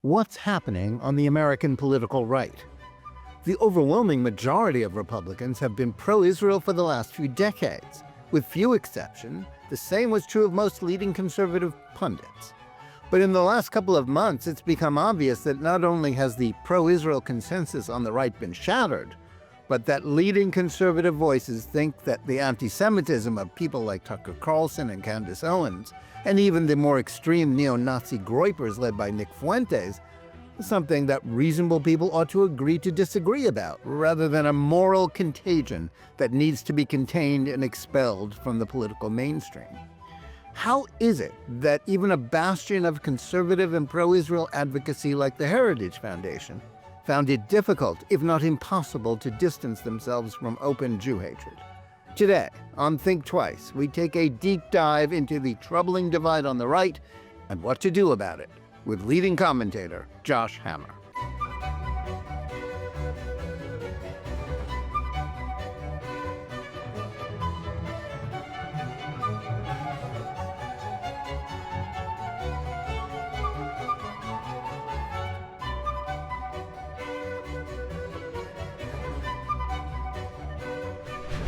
What's happening on the American political right? The overwhelming majority of Republicans have been pro-Israel for the last few decades. With few exceptions, the same was true of most leading conservative pundits. But in the last couple of months, it's become obvious that not only has the pro-Israel consensus on the right been shattered, but that leading conservative voices think that the antisemitism of people like Tucker Carlson and Candace Owens, and even the more extreme neo-Nazi Groypers led by Fuentes, is something that reasonable people ought to agree to disagree about, rather than a moral contagion that needs to be contained and expelled from the political mainstream. How is it that even a bastion of conservative and pro-Israel advocacy like the Heritage Foundation found it difficult, if not impossible, to distance themselves from open Jew hatred? Today, on Think Twice, we take a deep dive into the troubling divide on the right and what to do about it, with leading commentator Josh Hammer.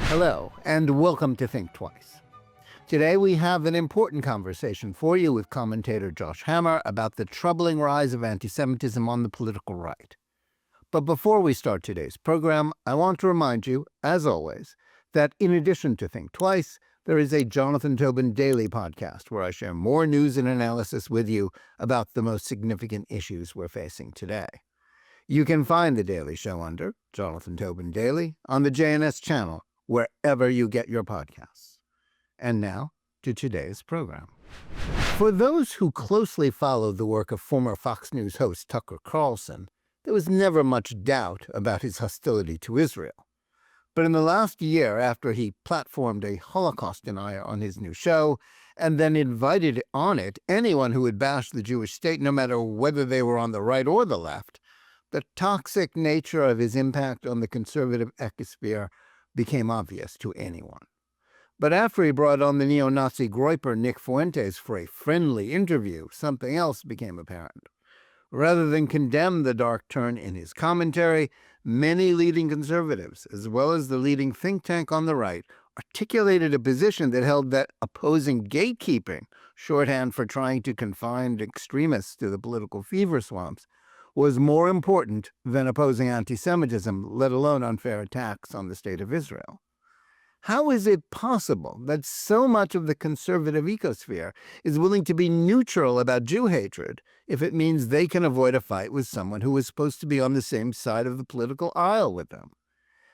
Hello, and welcome to Think Twice. Today we have an important conversation for you with commentator Josh Hammer about the troubling rise of anti-Semitism on the political right. But before we start today's program, I want to remind you, as always, that in addition to Think Twice, there is a Jonathan Tobin daily podcast where I share more news and analysis with you about the most significant issues we're facing today. You can find the daily show under Jonathan Tobin Daily on the JNS channel, wherever you get your podcasts. And now, to today's program. For those who closely followed the work of former Fox News host Tucker Carlson, there was never much doubt about his hostility to Israel. But in the last year, after he platformed a Holocaust denier on his new show, and then invited on it anyone who would bash the Jewish state, no matter whether they were on the right or the left, the toxic nature of his impact on the conservative ecosphere became obvious to anyone. But after he brought on the neo-Nazi Groyper Fuentes for a friendly interview, something else became apparent. Rather than condemn the dark turn in his commentary, many leading conservatives, as well as the leading think tank on the right, articulated a position that held that opposing gatekeeping, shorthand for trying to confine extremists to the political fever swamps, was more important than opposing anti-Semitism, let alone unfair attacks on the state of Israel. How is it possible that so much of the conservative ecosphere is willing to be neutral about Jew hatred if it means they can avoid a fight with someone who is supposed to be on the same side of the political aisle with them?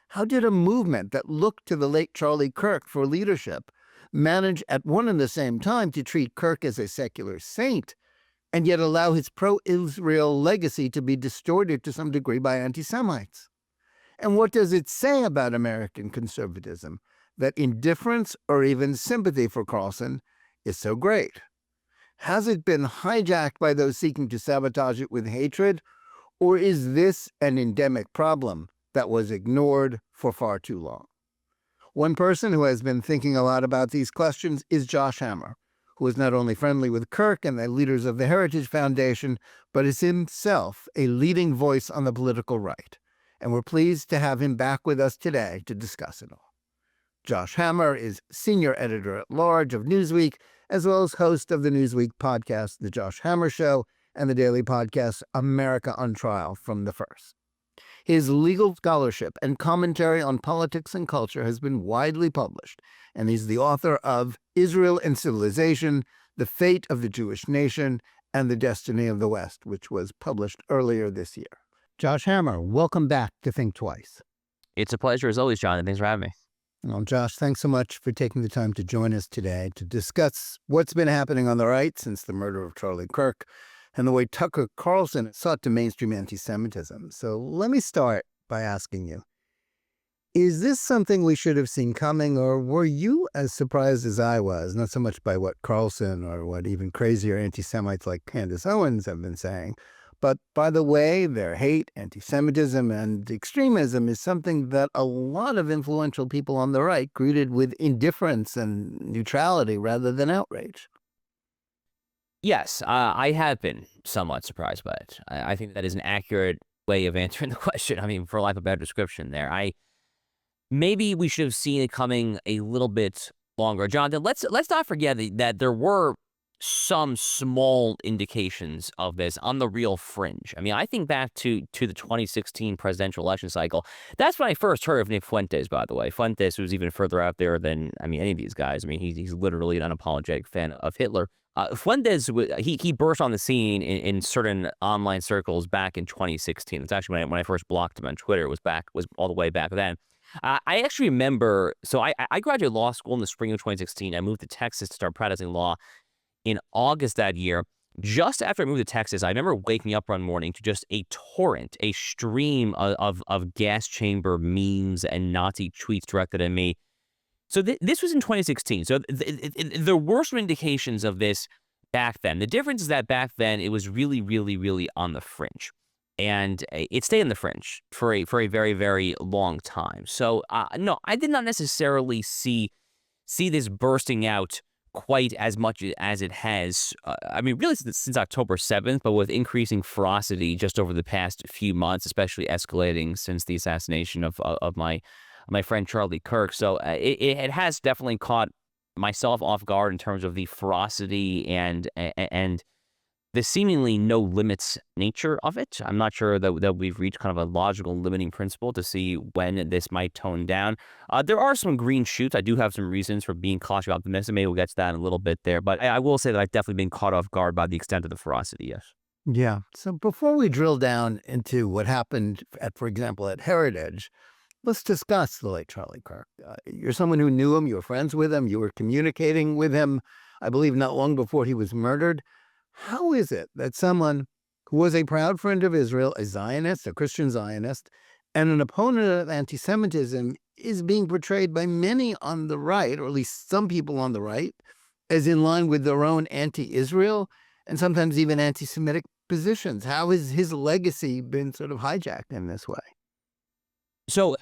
How did a movement that looked to the late Charlie Kirk for leadership manage at one and the same time to treat Kirk as a secular saint, and yet allow his pro-Israel legacy to be distorted to some degree by anti-Semites? And what does it say about American conservatism that indifference or even sympathy for Carlson is so great? Has it been hijacked by those seeking to sabotage it with hatred, or is this an endemic problem that was ignored for far too long? One person who has been thinking a lot about these questions is Josh Hammer, who is not only friendly with Kirk and the leaders of the Heritage Foundation, but is himself a leading voice on the political right. And we're pleased to have him back with us today to discuss it all. Josh Hammer is senior editor-at-large of Newsweek, as well as host of the Newsweek podcast, The Josh Hammer Show, and the daily podcast, America on Trial from the First. His legal scholarship and commentary on politics and culture has been widely published, and he's the author of Israel and Civilization, The Fate of the Jewish Nation, and the Destiny of the West, which was published earlier this year. Josh Hammer, welcome back to Think Twice. It's a pleasure as always, John, and thanks for having me. Well, Josh, thanks so much for taking the time to join us today to discuss what's been happening on the right since the murder of Charlie Kirk, and the way Tucker Carlson sought to mainstream anti-Semitism. So let me start by asking you, is this something we should have seen coming, or were you as surprised as I was, not so much by what Carlson or what even crazier anti-Semites like Candace Owens have been saying, but by the way their hate, anti-Semitism, and extremism is something that a lot of influential people on the right greeted with indifference and neutrality rather than outrage? Yes, I have been somewhat surprised by it. I think that is an accurate way of answering the question. I mean, for lack of a better description there. Maybe we should have seen it coming a little bit longer. Jonathan, let's not forget that there were some small indications of this on the real fringe. I mean, I think back to the 2016 presidential election cycle. That's when I first heard of Nick Fuentes, by the way. Fuentes was even further out there than, I mean, any of these guys. I mean, he's literally an unapologetic fan of Hitler. Fuentes, he burst on the scene in certain online circles back in 2016. It's actually when I first blocked him on Twitter. It was all the way back then. I actually remember, so I graduated law school in the spring of 2016. I moved to Texas to start practicing law in August that year. Just after I moved to Texas, I remember waking up one morning to just a torrent, a stream of gas chamber memes and Nazi tweets directed at me. So this was in 2016. So there were some indications of this back then. The difference is that back then it was really, really, really on the fringe. And it stayed in the fringe for a very, very long time. So no, I did not necessarily see this bursting out quite as much as it has. I mean, really since October 7th, but with increasing ferocity just over the past few months, especially escalating since the assassination of my friend Charlie Kirk. So it has definitely caught myself off guard in terms of the ferocity and the seemingly no limits nature of it. I'm not sure that we've reached kind of a logical limiting principle to see when this might tone down. There are some green shoots. I do have some reasons for being cautiously optimistic. Maybe we'll get to that in a little bit there. But I will say that I've definitely been caught off guard by the extent of the ferocity, yes. Yeah. So before we drill down into what happened for example, at Heritage, let's discuss the late Charlie Kirk. You're someone who knew him. You were friends with him. You were communicating with him, I believe, not long before he was murdered. How is it that someone who was a proud friend of Israel, a Zionist, a Christian Zionist, and an opponent of anti-Semitism is being portrayed by many on the right, or at least some people on the right, as in line with their own anti-Israel and sometimes even anti-Semitic positions? How has his legacy been sort of hijacked in this way? So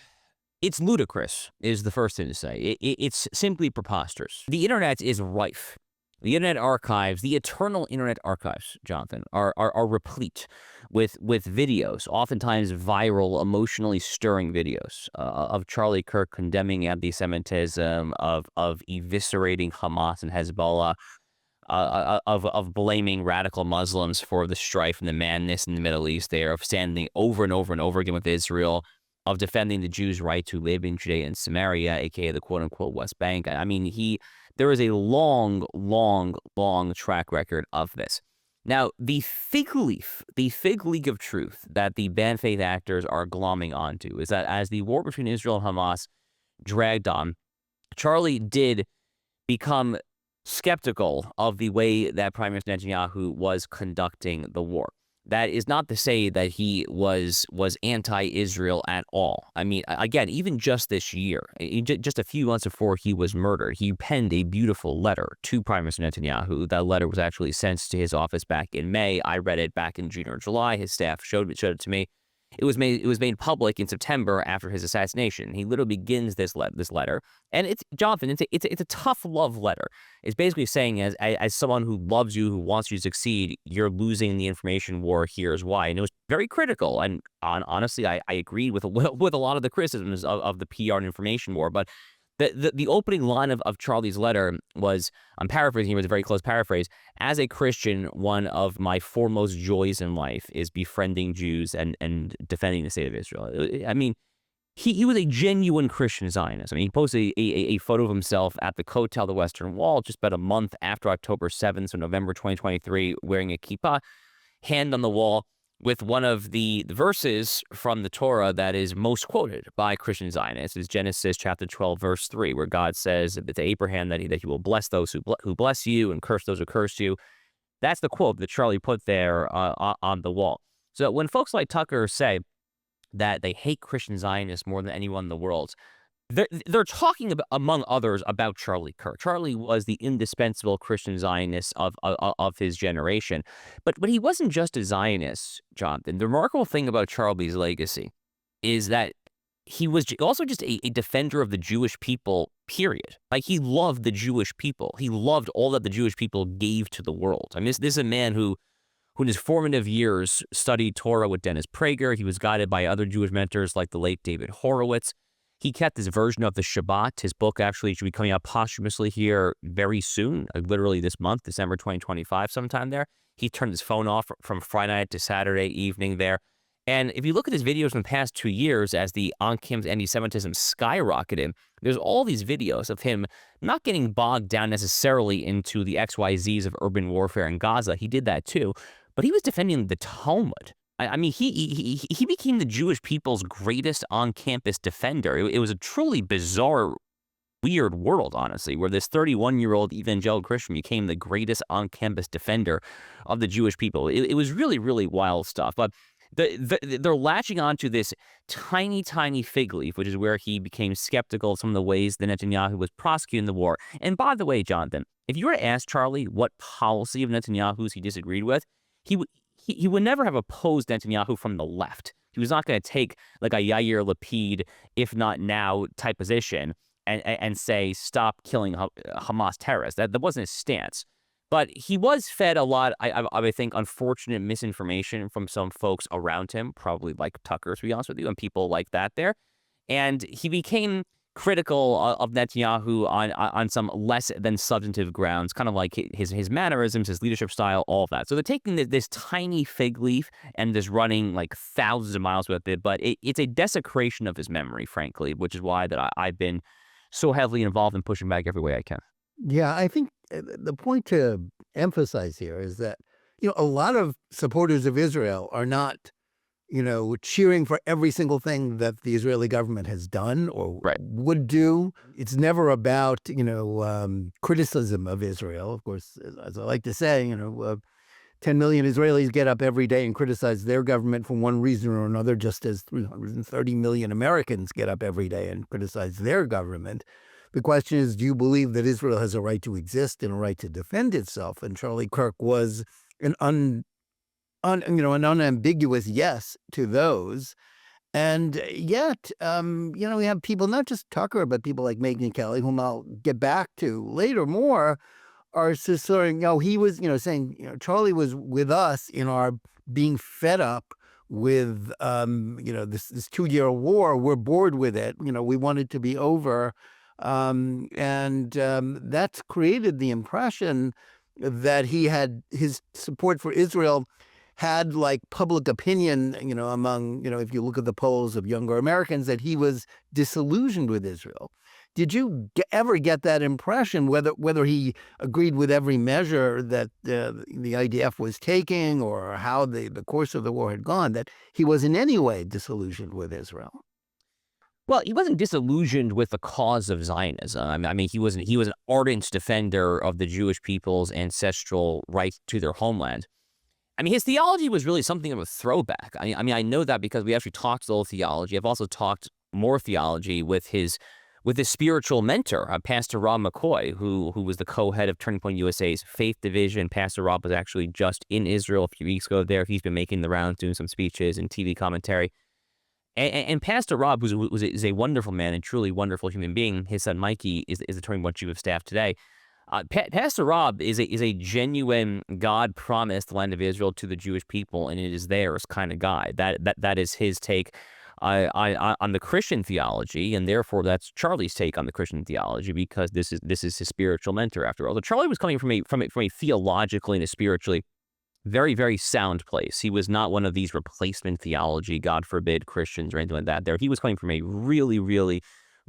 it's ludicrous, is the first thing to say. It's simply preposterous. The internet is rife. The internet archives, the eternal internet archives, Jonathan, are replete with videos, oftentimes viral, emotionally stirring videos of Charlie Kirk condemning anti-Semitism, of eviscerating Hamas and Hezbollah, of blaming radical Muslims for the strife and the madness in the Middle East there, of standing over and over and over again with Israel, of defending the Jews' right to live in Judea and Samaria, aka the quote-unquote West Bank. I mean, there is a long, long, long track record of this. Now, the fig leaf of truth that the bad faith actors are glomming onto is that as the war between Israel and Hamas dragged on, Charlie did become skeptical of the way that Prime Minister Netanyahu was conducting the war. That is not to say that he was anti-Israel at all. I mean, again, even just this year, just a few months before he was murdered, he penned a beautiful letter to Prime Minister Netanyahu. That letter was actually sent to his office back in May. I read it back in June or July. His staff showed it to me. It was made public in September after his assassination. He literally begins this letter, and it's Jonathan. It's a tough love letter. It's basically saying, as someone who loves you, who wants you to succeed, you're losing the information war. Here's why. And it was very critical. And honestly, I agreed with a lot of the criticisms of the PR and information war. But the opening line of Charlie's letter was, I'm paraphrasing here with a very close paraphrase, as a Christian, one of my foremost joys in life is befriending Jews and defending the state of Israel. I mean, he was a genuine Christian Zionist. I mean, he posted a photo of himself at the Kotel of the Western Wall just about a month after October 7th, so November 2023, wearing a kippah, hand on the wall, with one of the verses from the Torah that is most quoted by Christian Zionists is Genesis chapter 12, verse 3, where God says to Abraham that he will bless those who bless you and curse those who curse you. That's the quote that Charlie put there on the wall. So when folks like Tucker say that they hate Christian Zionists more than anyone in the world, they're talking about, among others, about Charlie Kirk. Charlie was the indispensable Christian Zionist of his generation. But he wasn't just a Zionist, Jonathan. The remarkable thing about Charlie's legacy is that he was also just a defender of the Jewish people period. Like, he loved the Jewish people. He loved all that the Jewish people gave to the world. I mean, this is a man who in his formative years studied Torah with Dennis Prager. He was guided by other Jewish mentors like the late David Horowitz. He kept his version of the Shabbat. His book actually should be coming out posthumously here very soon, literally this month, December 2025, sometime there. He turned his phone off from Friday night to Saturday evening there. And if you look at his videos in the past 2 years as the on-campus anti-Semitism skyrocketed, there's all these videos of him not getting bogged down necessarily into the XYZs of urban warfare in Gaza. He did that too, but he was defending the Talmud. I mean, he became the Jewish people's greatest on-campus defender. It was a truly bizarre, weird world, honestly, where this 31-year-old evangelical Christian became the greatest on-campus defender of the Jewish people. It was really, really wild stuff. But they're latching onto this tiny, tiny fig leaf, which is where he became skeptical of some of the ways that Netanyahu was prosecuting the war. And by the way, Jonathan, if you were to ask Charlie what policy of Netanyahu's he disagreed with, he would never have opposed Netanyahu from the left. He was not going to take like a Yair Lapid, if not now, type position and say, stop killing Hamas terrorists. That wasn't his stance. But he was fed a lot, I think, unfortunate misinformation from some folks around him, probably like Tucker, to be honest with you, and people like that there. And he became critical of Netanyahu on some less than substantive grounds, kind of like his mannerisms, his leadership style, all of that. So they're taking this tiny fig leaf and just running like thousands of miles with it, but it's a desecration of his memory, frankly, which is why that I've been so heavily involved in pushing back every way I can. Yeah, I think the point to emphasize here is that, a lot of supporters of Israel are not, cheering for every single thing that the Israeli government has done or Right. would do. It's never about, criticism of Israel. Of course, as I like to say, 10 million Israelis get up every day and criticize their government for one reason or another, just as 330 million Americans get up every day and criticize their government. The question is, do you believe that Israel has a right to exist and a right to defend itself? And Charlie Kirk was an unambiguous yes to those. And yet, we have people, not just Tucker, but people like Megyn Kelly, whom I'll get back to later more, are saying, he was, saying, Charlie was with us in our being fed up with, this 2-year war. We're bored with it. We want it to be over. That's created the impression that he had his support for Israel had like public opinion, among, if you look at the polls of younger Americans, that he was disillusioned with Israel. Did you ever get that impression, whether he agreed with every measure that the IDF was taking or how the course of the war had gone, that he was in any way disillusioned with Israel? Well, he wasn't disillusioned with the cause of Zionism. I mean, he was an ardent defender of the Jewish people's ancestral right to their homeland. I mean, his theology was really something of a throwback. I mean, I know that because we actually talked a little theology. I've also talked more theology with his spiritual mentor, Pastor Rob McCoy, who was the co-head of Turning Point USA's Faith Division. Pastor Rob was actually just in Israel a few weeks ago there. He's been making the rounds, doing some speeches and TV commentary. And Pastor Rob, is a wonderful man and truly wonderful human being. His son Mikey is the Turning Point Chief of Staff today. Pastor Rob is a genuine God promised land of Israel to the Jewish people, and it is theirs kind of guy. That is his take on the Christian theology, and therefore that's Charlie's take on the Christian theology, because this is his spiritual mentor after all. So Charlie was coming from a theologically and a spiritually very, very sound place. He was not one of these replacement theology, God forbid, Christians or anything like that. He was coming from a really, really,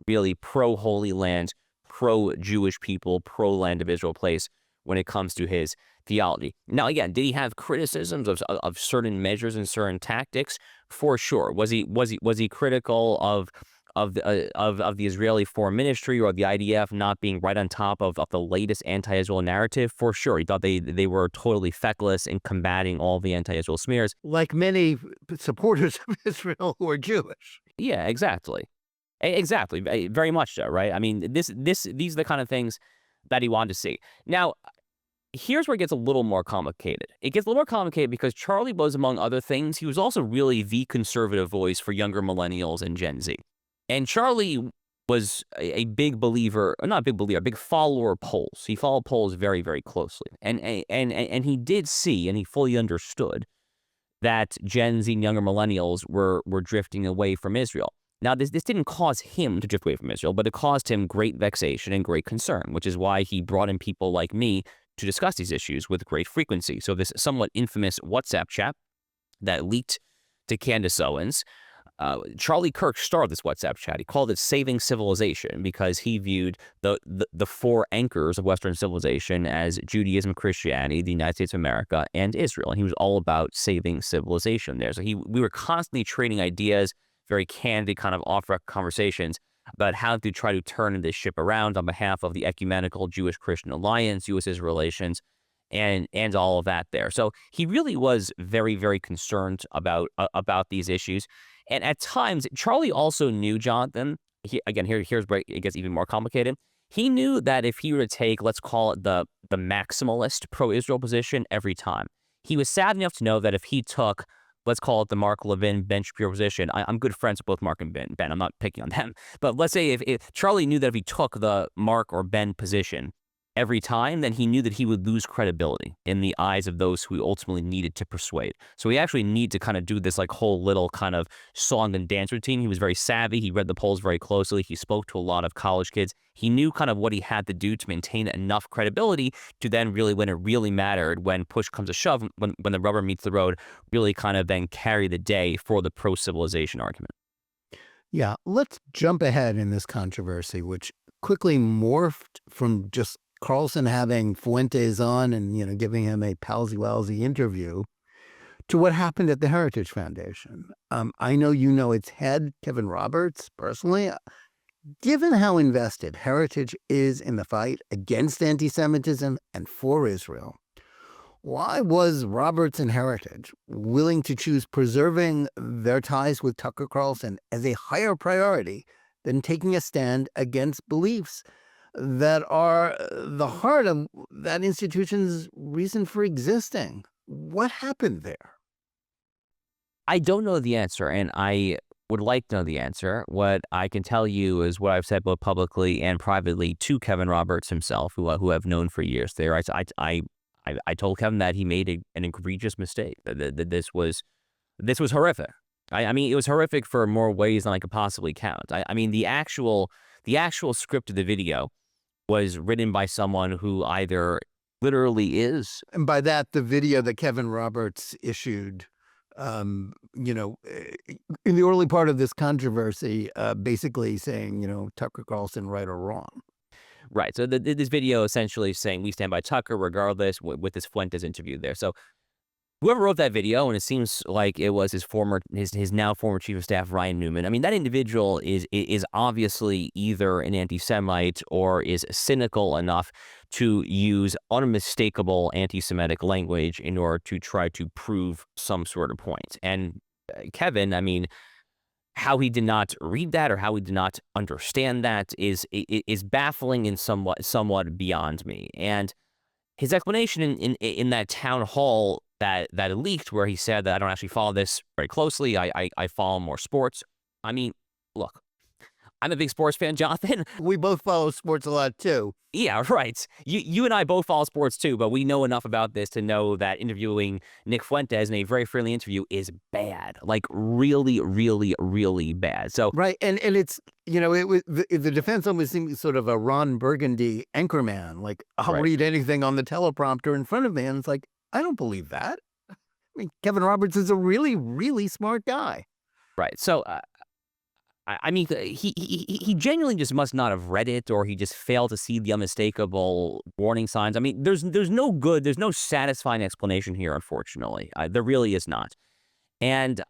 really pro-Holy Land, pro-Jewish people, pro-Land of Israel place when it comes to his theology. Now, again, did he have criticisms of certain measures and certain tactics? For sure. Was he critical of the Israeli foreign ministry or the IDF not being right on top of the latest anti-Israel narrative? For sure. He thought they were totally feckless in combating all the anti-Israel smears. Like many supporters of Israel who are Jewish. Yeah, exactly. Exactly. Very much so, right? I mean, these are the kind of things that he wanted to see. Now, here's where it gets a little more complicated. It gets a little more complicated because Charlie was, among other things, he was also really the conservative voice for younger millennials and Gen Z. And Charlie was a big believer, or not a big believer, a big follower of polls. He followed polls very, very closely. And he did see, and he fully understood that Gen Z and younger millennials were drifting away from Israel. Now, this didn't cause him to drift away from Israel, but it caused him great vexation and great concern, which is why he brought in people like me to discuss these issues with great frequency. So this somewhat infamous WhatsApp chat that leaked to Candace Owens, Charlie Kirk started this WhatsApp chat. He called it Saving Civilization because he viewed the four anchors of Western civilization as Judaism, Christianity, the United States of America, and Israel. And he was all about saving civilization there. So we were constantly trading ideas, very candid kind of off-record conversations about how to try to turn this ship around on behalf of the Ecumenical Jewish-Christian Alliance, U.S.-Israel relations, and all of that there. So he really was very, very concerned about these issues. And at times, Charlie also knew, Jonathan, here's where it gets even more complicated. He knew that if he were to take, let's call it the maximalist pro-Israel position every time, he was sad enough to know that if he took, let's call it the Mark Levin, Ben Shapiro position, I'm good friends with both Mark and Ben. I'm not picking on them. But let's say if Charlie knew that if he took the Mark or Ben position every time, then he knew that he would lose credibility in the eyes of those who he ultimately needed to persuade. So he actually needed to kind of do this like whole little kind of song and dance routine. He was very savvy. He read the polls very closely. He spoke to a lot of college kids. He knew kind of what he had to do to maintain enough credibility to then really, when it really mattered, when push comes to shove, when the rubber meets the road, really kind of then carry the day for the pro-civilization argument. Yeah, let's jump ahead in this controversy, which quickly morphed from just Carlson having Fuentes on and, giving him a palsy-walsy interview to what happened at the Heritage Foundation. I know you know its head, Kevin Roberts, personally. Given how invested Heritage is in the fight against anti-Semitism and for Israel, why was Roberts and Heritage willing to choose preserving their ties with Tucker Carlson as a higher priority than taking a stand against beliefs that are the heart of that institution's reason for existing? What happened there? I don't know the answer, and I would like to know the answer. What I can tell you is what I've said both publicly and privately to Kevin Roberts himself, who I've known for years there. I told Kevin that he made an egregious mistake, that this was horrific. I mean, it was horrific for more ways than I could possibly count. I mean, the actual script of the video was written by someone who either literally is. And by that, the video that Kevin Roberts issued, in the early part of this controversy, basically saying, Tucker Carlson, right or wrong. Right. So this video essentially saying we stand by Tucker regardless with this Fuentes interview there. So whoever wrote that video, and it seems like it was his now former chief of staff, Ryan Newman. I mean, that individual is obviously either an anti-Semite or is cynical enough to use unmistakable anti-Semitic language in order to try to prove some sort of point. And Kevin, I mean, how he did not read that or how he did not understand that is baffling and somewhat beyond me. And his explanation in that town hall that leaked, where he said that I don't actually follow this very closely. I follow more sports. I mean, look, I'm a big sports fan, Jonathan. We both follow sports a lot too. Yeah, right. You and I both follow sports too, but we know enough about this to know that interviewing Nick Fuentes in a very friendly interview is bad, like really, really, really bad. So right, and it's it was the defense almost seemed sort of a Ron Burgundy anchorman, like I'll read anything on the teleprompter in front of me, and it's like I don't believe that. I mean, Kevin Roberts is a really, really smart guy. Right. So. I mean, he genuinely just must not have read it, or he just failed to see the unmistakable warning signs. I mean, there's no satisfying explanation here, unfortunately. There really is not. And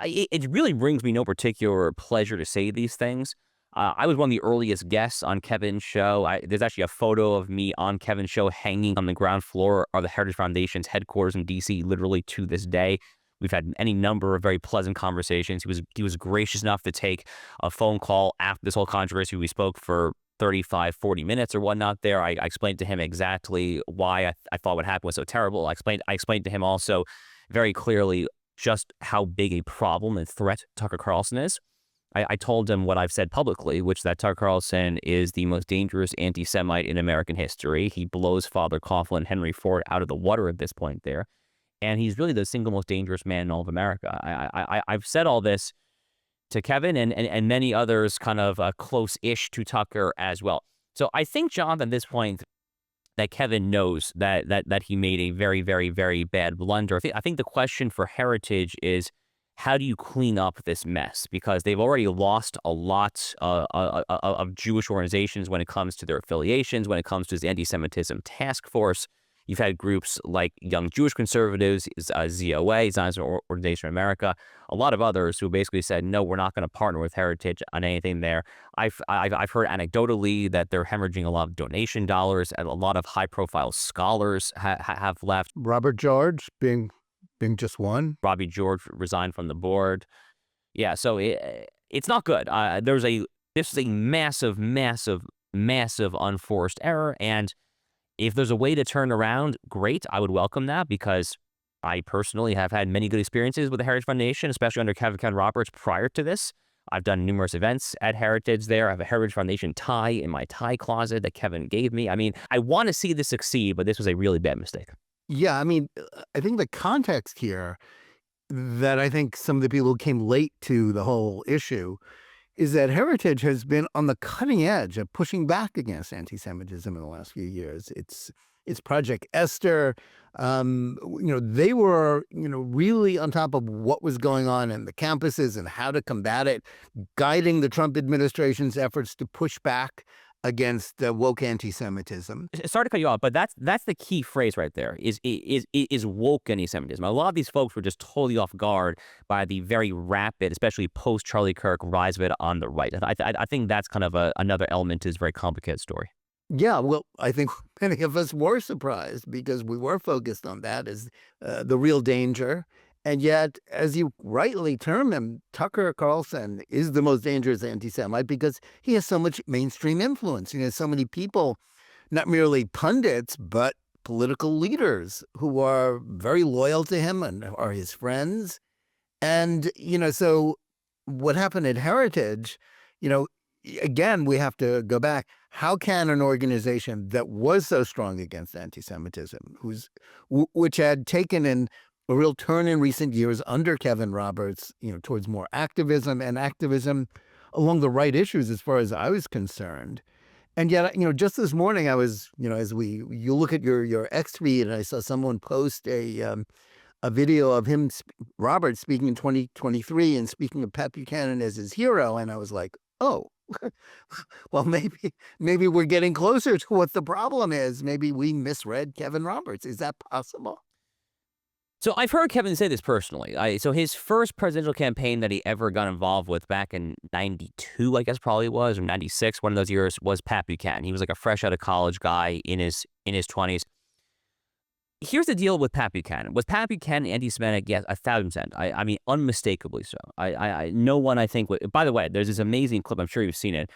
it really brings me no particular pleasure to say these things. I was one of the earliest guests on Kevin's show. There's actually a photo of me on Kevin's show hanging on the ground floor of the Heritage Foundation's headquarters in D.C., literally to this day. We've had any number of very pleasant conversations. He was gracious enough to take a phone call after this whole controversy. We spoke for 35, 40 minutes or whatnot there. I explained to him exactly why I thought what happened was so terrible. I explained to him also very clearly just how big a problem and threat Tucker Carlson is. I told him what I've said publicly, which that Tucker Carlson is the most dangerous anti-Semite in American history. He blows Father Coughlin, Henry Ford out of the water at this point there. And he's really the single most dangerous man in all of America. I've said all this to Kevin and many others kind of close-ish to Tucker as well. So I think, John, at this point, that Kevin knows that he made a very, very, very bad blunder. I think the question for Heritage is, how do you clean up this mess? Because they've already lost a lot of Jewish organizations when it comes to their affiliations, when it comes to the anti-Semitism task force. You've had groups like Young Jewish Conservatives, ZOA, Zionist Organization of America, a lot of others who basically said, no, we're not going to partner with Heritage on anything there. I've heard anecdotally that they're hemorrhaging a lot of donation dollars, and a lot of high-profile scholars have left. Robert George being just one. Robbie George resigned from the board. Yeah, so it's not good. This is a massive, massive, massive unforced error, and if there's a way to turn around, great. I would welcome that, because I personally have had many good experiences with the Heritage Foundation, especially under Kevin Roberts prior to this. I've done numerous events at Heritage there. I have a Heritage Foundation tie in my tie closet that Kevin gave me. I mean, I want to see this succeed, but this was a really bad mistake. Yeah, I mean, I think the context here that I think some of the people who came late to the whole issue is that Heritage has been on the cutting edge of pushing back against anti-Semitism in the last few years. It's Project Esther. They were, really on top of what was going on in the campuses and how to combat it, guiding the Trump administration's efforts to push back against woke anti-Semitism. Sorry to cut you off, but that's the key phrase right there, is woke anti-Semitism. A lot of these folks were just totally off guard by the very rapid, especially post Charlie Kirk, rise of it on the right. I think that's kind of another element to this very complicated story. Yeah, well, I think many of us were surprised, because we were focused on that as the real danger. And yet, as you rightly term him, Tucker Carlson is the most dangerous anti-Semite because he has so much mainstream influence. He has so many people, not merely pundits, but political leaders who are very loyal to him and are his friends. And, so what happened at Heritage, again, we have to go back. How can an organization that was so strong against anti-Semitism, which had taken in a real turn in recent years under Kevin Roberts, towards more activism along the right issues as far as I was concerned. And yet, just this morning I was, as you look at your X feed, and I saw someone post a video of him, Roberts, speaking in 2023 and speaking of Pat Buchanan as his hero. And I was like, oh, well, maybe we're getting closer to what the problem is. Maybe we misread Kevin Roberts. Is that possible? So I've heard Kevin say this personally. So his first presidential campaign that he ever got involved with back in 92, I guess probably was, or 96, one of those years, was Pat Buchanan. He was like a fresh out of college guy in his 20s. Here's the deal with Pat Buchanan. Was Pat Buchanan anti-Semitic? Yes, 1,000%. I mean, unmistakably so. No one, I think, by the way, there's this amazing clip, I'm sure you've seen it,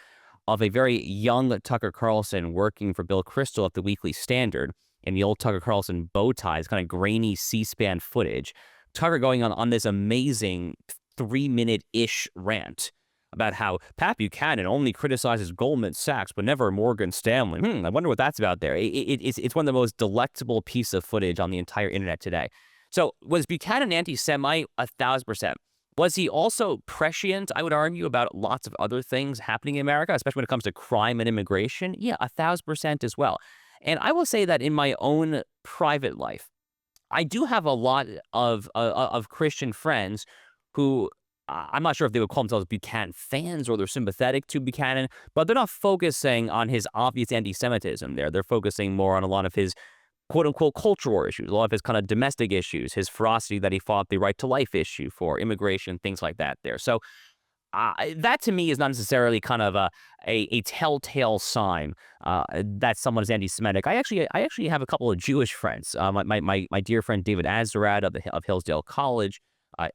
of a very young Tucker Carlson working for Bill Kristol at the Weekly Standard, in the old Tucker Carlson bow ties, kind of grainy C-SPAN footage. Tucker going on this amazing 3-minute-ish rant about how Pat Buchanan only criticizes Goldman Sachs, but never Morgan Stanley. I wonder what that's about there. It's one of the most delectable pieces of footage on the entire internet today. So was Buchanan anti-Semite? 1,000%. Was he also prescient, I would argue, about lots of other things happening in America, especially when it comes to crime and immigration? Yeah, 1,000% as well. And I will say that in my own private life, I do have a lot of Christian friends who, I'm not sure if they would call themselves Buchanan fans or they're sympathetic to Buchanan, but they're not focusing on his obvious anti-Semitism there. They're focusing more on a lot of his quote-unquote cultural issues, a lot of his kind of domestic issues, his ferocity that he fought the right to life issue for, immigration, things like that there. So that to me is not necessarily kind of a telltale sign that someone is anti-Semitic. I actually have a couple of Jewish friends. My dear friend David Azarad of Hillsdale College,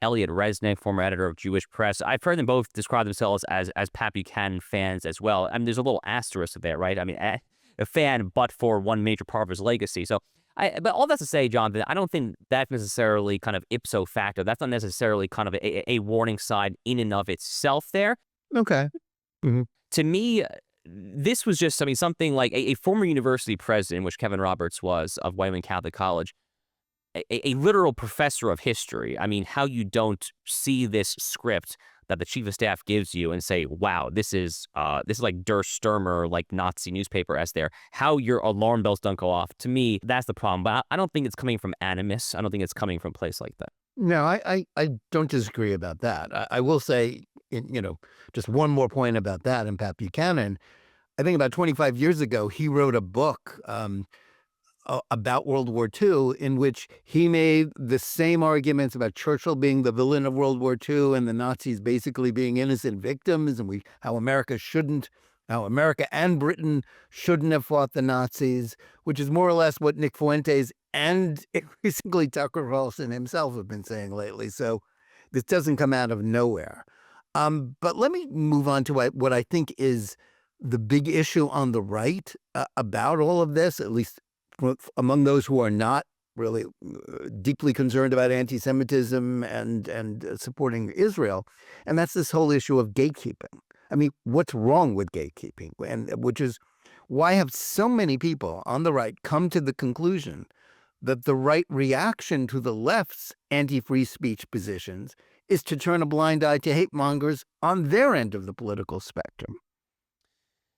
Elliot Resnick, former editor of Jewish Press. I've heard them both describe themselves as Pat Buchanan fans as well. I mean, there's a little asterisk there, right? I mean, a fan, but for one major part of his legacy. So, but all that to say, Jonathan, I don't think that's necessarily kind of ipso facto. That's not necessarily kind of a warning sign in and of itself there. Okay. Hmm. To me, this was just, I mean, something like a former university president, which Kevin Roberts was, of Wyoming Catholic College, a literal professor of history. I mean, how you don't see this script that the chief of staff gives you and say, "Wow, this is like Der Stürmer, like Nazi newspaper as there." How your alarm bells don't go off. To me, that's the problem. But I don't think it's coming from animus. I don't think it's coming from a place like that. No, I don't disagree about that. I will say, just one more point about that. And Pat Buchanan, I think about 25 years ago, he wrote a book about World War II, in which he made the same arguments about Churchill being the villain of World War II and the Nazis basically being innocent victims, and how America and Britain shouldn't have fought the Nazis, which is more or less what Nick Fuentes and increasingly Tucker Carlson himself have been saying lately. So this doesn't come out of nowhere. But let me move on to what I think is the big issue on the right about all of this, at least among those who are not really deeply concerned about anti-Semitism and supporting Israel, and that's this whole issue of gatekeeping. I mean, what's wrong with gatekeeping? And which is why have so many people on the right come to the conclusion that the right reaction to the left's anti-free speech positions is to turn a blind eye to hate mongers on their end of the political spectrum?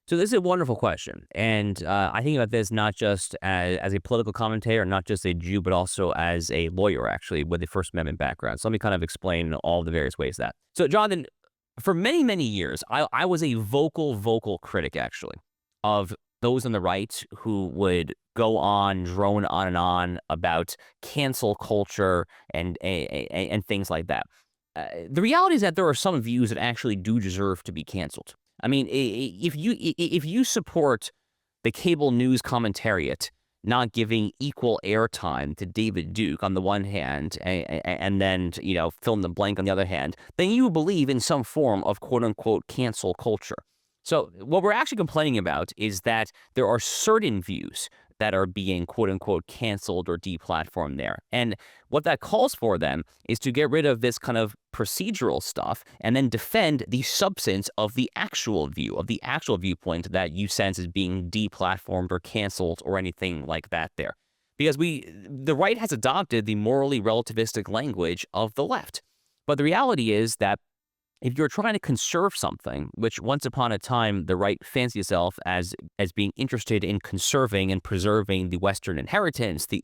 So this is a wonderful question, and I think about this not just as a political commentator, not just a Jew, but also as a lawyer, actually, with a First Amendment background. So let me kind of explain all the various ways that. So, Jonathan, for many, many years, I was a vocal critic, actually, of those on the right who would drone on and on about cancel culture and things like that. The reality is that there are some views that actually do deserve to be canceled. I mean, if you support the cable news commentariat not giving equal airtime to David Duke on the one hand, and then fill in the blank on the other hand, then you believe in some form of quote unquote cancel culture. So what we're actually complaining about is that there are certain views that are being quote unquote canceled or deplatformed there. And what that calls for then is to get rid of this kind of procedural stuff and then defend the substance of the actual view, of the actual viewpoint that you sense is being deplatformed or canceled or anything like that there. Because the right has adopted the morally relativistic language of the left. But the reality is that if you're trying to conserve something, which once upon a time the right fancied itself as being interested in conserving and preserving the Western inheritance, the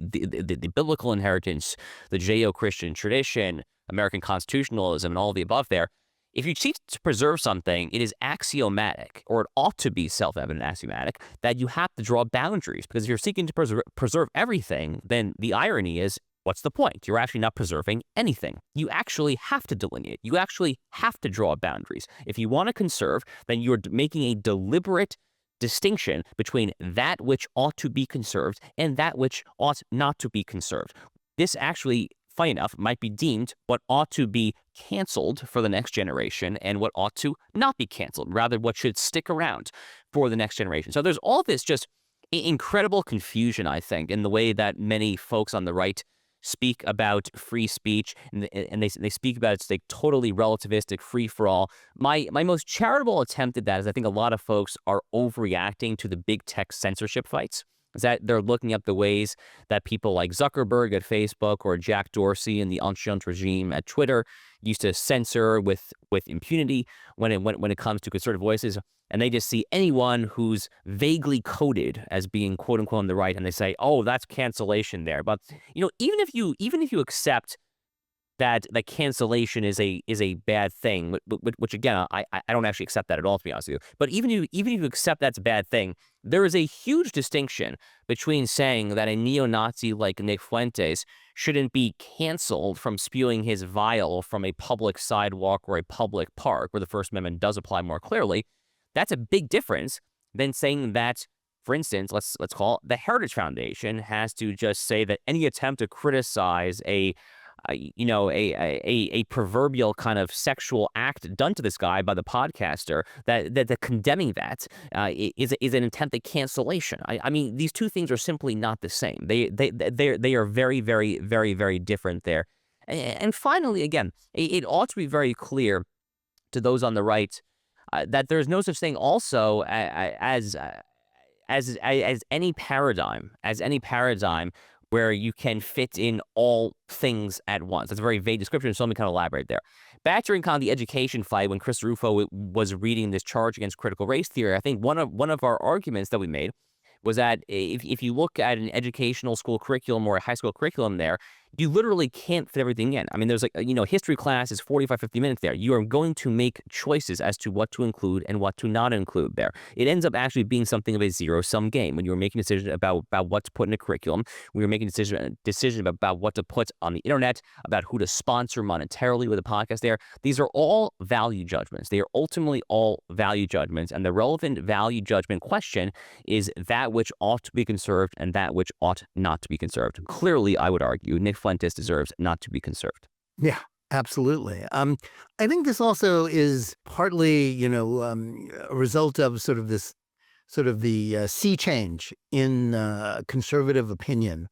biblical inheritance, the Judeo-Christian tradition, American constitutionalism, and all the above there, if you seek to preserve something, it is axiomatic, or it ought to be self-evident axiomatic, that you have to draw boundaries. Because if you're seeking to preserve everything, then the irony is, what's the point? You're actually not preserving anything. You actually have to delineate. You actually have to draw boundaries. If you want to conserve, then you're making a deliberate distinction between that which ought to be conserved and that which ought not to be conserved. This actually, funny enough, might be deemed what ought to be canceled for the next generation and what ought to not be canceled, rather what should stick around for the next generation. So there's all this just incredible confusion, I think, in the way that many folks on the right speak about free speech, and they speak about it's like totally relativistic, free for all. My most charitable attempt at that is I think a lot of folks are overreacting to the big tech censorship fights. Is that they're looking at the ways that people like Zuckerberg at Facebook or Jack Dorsey and the ancient regime at Twitter used to censor with impunity when it comes to conservative voices. And they just see anyone who's vaguely coded as being quote unquote on the right, and they say, "Oh, that's cancellation there." But even if you accept that cancellation is a bad thing, which again, I don't actually accept that at all, to be honest with you. But even if you accept that's a bad thing, there is a huge distinction between saying that a neo-Nazi like Nick Fuentes shouldn't be canceled from spewing his vile from a public sidewalk or a public park, where the First Amendment does apply more clearly. That's a big difference than saying that, for instance, let's call it the Heritage Foundation has to just say that any attempt to criticize a proverbial kind of sexual act done to this guy by the podcaster, that condemning that is an attempt at cancellation. I mean, these two things are simply not the same. They are very, very, very, very different there. And finally, again, it ought to be very clear to those on the right that there's no such thing also as any paradigm, where you can fit in all things at once. That's a very vague description, so let me kind of elaborate there. Back during kind of the education fight, when Chris Rufo was reading this charge against critical race theory, I think one of our arguments that we made was that if you look at an educational school curriculum or a high school curriculum there, you literally can't fit everything in. I mean, there's history class is 45, 50 minutes there. You are going to make choices as to what to include and what to not include there. It ends up actually being something of a zero-sum game when you're making a decision about what to put in a curriculum, when you're making a decision about what to put on the internet, about who to sponsor monetarily with a podcast there. These are all value judgments. They are ultimately all value judgments, and the relevant value judgment question is that which ought to be conserved and that which ought not to be conserved. Clearly, I would argue, Nick Fuentes deserves not to be conserved. Yeah, absolutely. I think this also is partly, a result of the sea change in conservative opinion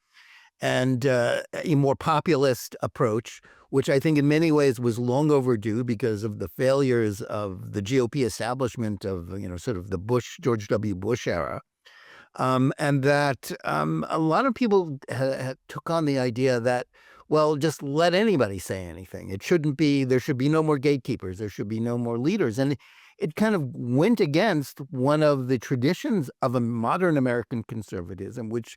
and a more populist approach, which I think in many ways was long overdue because of the failures of the GOP establishment of, the George W. Bush era. And that a lot of people took on the idea that, well, just let anybody say anything. There should be no more gatekeepers. There should be no more leaders. And it kind of went against one of the traditions of a modern American conservatism, which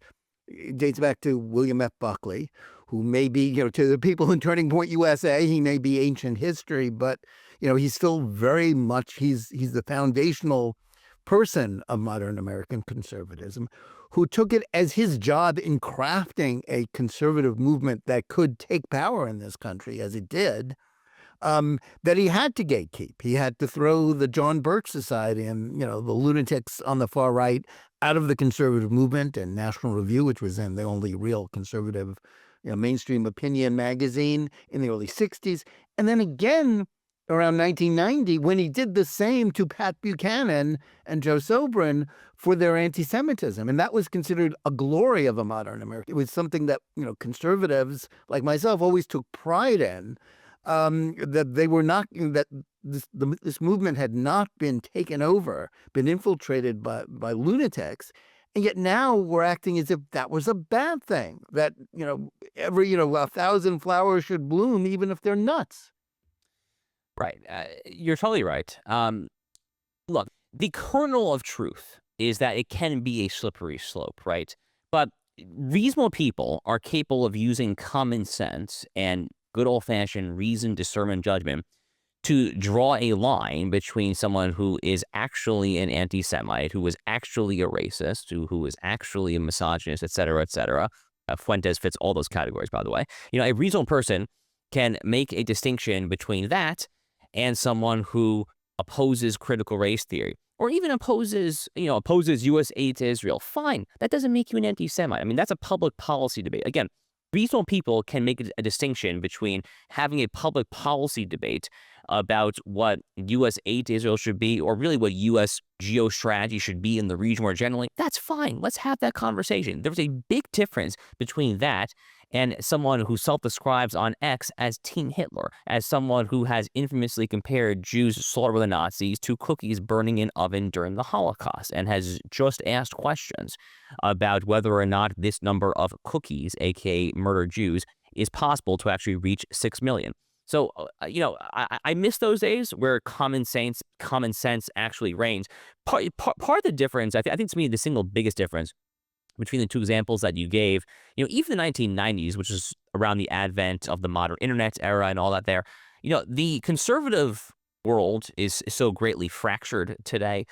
dates back to William F. Buckley, who may be, to the people in Turning Point USA, he may be ancient history, but, he's still very much, he's the foundational person of modern American conservatism, who took it as his job in crafting a conservative movement that could take power in this country, as it did, that he had to gatekeep. He had to throw the John Birch Society and, the lunatics on the far right out of the conservative movement, and National Review, which was then the only real conservative, mainstream opinion magazine in the early 60s. And then again, around 1990, when he did the same to Pat Buchanan and Joe Sobran for their antisemitism. And that was considered a glory of a modern America. It was something that, conservatives like myself always took pride in, that they were not, that this movement had not been taken over, been infiltrated by lunatics. And yet now we're acting as if that was a bad thing, that, every, 1,000 flowers should bloom, even if they're nuts. Right. You're totally right. Look, the kernel of truth is that it can be a slippery slope, right? But reasonable people are capable of using common sense and good old-fashioned reason, discernment, judgment to draw a line between someone who is actually an anti-Semite, who is actually a racist, who is actually a misogynist, et cetera, et cetera. Fuentes fits all those categories, by the way. A reasonable person can make a distinction between that and someone who opposes critical race theory, or even opposes U.S. aid to Israel. Fine, that doesn't make you an anti-Semite. I mean, that's a public policy debate. Again, reasonable people can make a distinction between having a public policy debate about what U.S. aid to Israel should be, or really what U.S. geostrategy should be in the region more generally. That's fine. Let's have that conversation. There's a big difference between that and someone who self-describes on X as Team Hitler, as someone who has infamously compared Jews slaughtered by the Nazis to cookies burning in oven during the Holocaust, and has just asked questions about whether or not this number of cookies, aka murdered Jews, is possible to actually reach 6 million. So, I miss those days where common sense actually reigns. Part of the difference, I think to me, the single biggest difference between the two examples that you gave, even the 1990s, which is around the advent of the modern internet era and all that there, the conservative world is so greatly fractured today.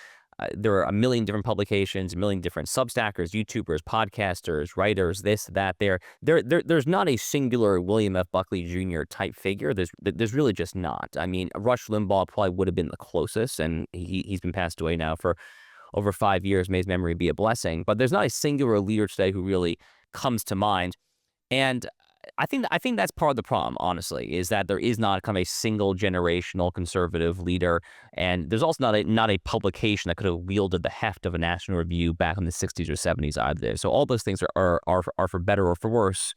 There are a million different publications, a million different Substackers, YouTubers, podcasters, writers, this, that, there. There's not a singular William F. Buckley Jr. type figure. There's really just not. I mean, Rush Limbaugh probably would have been the closest, and he's been passed away now for over 5 years. May his memory be a blessing. But there's not a singular leader today who really comes to mind. And I think that's part of the problem, honestly, is that there is not kind of a single generational conservative leader, and there's also not a publication that could have wielded the heft of a National Review back in the 60s or 70s either. So all those things are for better or for worse,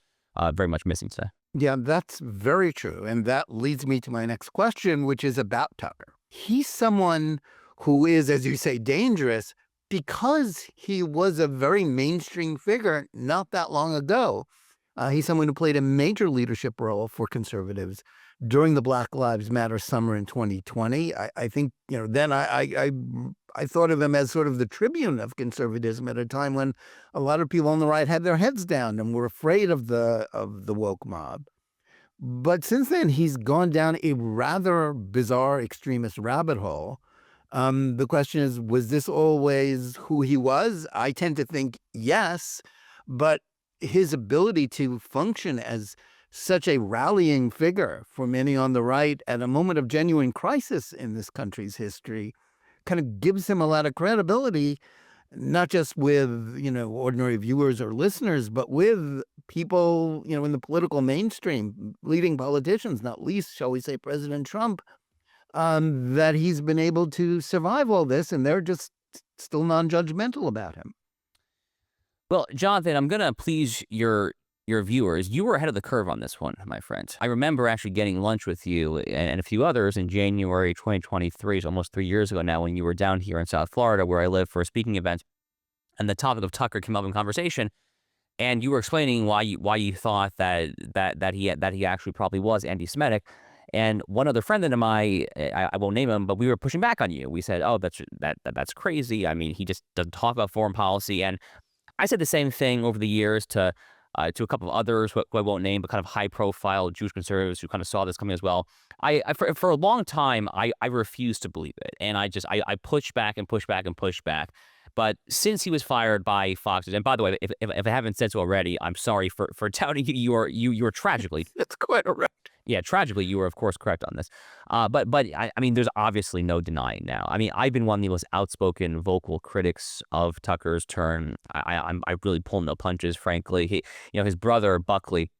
very much missing today. Yeah, that's very true, and that leads me to my next question, which is about Tucker. He's someone who is, as you say, dangerous because he was a very mainstream figure not that long ago. He's someone who played a major leadership role for conservatives during the Black Lives Matter summer in 2020. I think, then I thought of him as sort of the tribune of conservatism at a time when a lot of people on the right had their heads down and were afraid of the woke mob. But since then, he's gone down a rather bizarre extremist rabbit hole. The question is, was this always who he was? I tend to think yes, but his ability to function as such a rallying figure for many on the right at a moment of genuine crisis in this country's history kind of gives him a lot of credibility, not just with, ordinary viewers or listeners, but with people, in the political mainstream, leading politicians, not least, shall we say, President Trump, that he's been able to survive all this, and they're just still non-judgmental about him. Well, Jonathan, I'm going to please your viewers. You were ahead of the curve on this one, my friend. I remember actually getting lunch with you and a few others in January 2023, so almost 3 years ago now, when you were down here in South Florida, where I live, for a speaking event. And the topic of Tucker came up in conversation, and you were explaining why you thought that he actually probably was anti-Semitic. And one other friend of mine, I won't name him, but we were pushing back on you. We said, "Oh, that's crazy. I mean, he just doesn't talk about foreign policy." And I said the same thing over the years to a couple of others who I won't name, but kind of high-profile Jewish conservatives who kind of saw this coming as well. For a long time, I refused to believe it, and I pushed back and pushed back and pushed back. But since he was fired by Fox, and by the way, if I haven't said so already, I'm sorry for doubting you. You were tragically. That's quite all right. Yeah, tragically, you were, of course, correct on this. But I mean, there's obviously no denying now. I mean, I've been one of the most outspoken vocal critics of Tucker's turn. I really pull no punches, frankly. His brother, Buckley,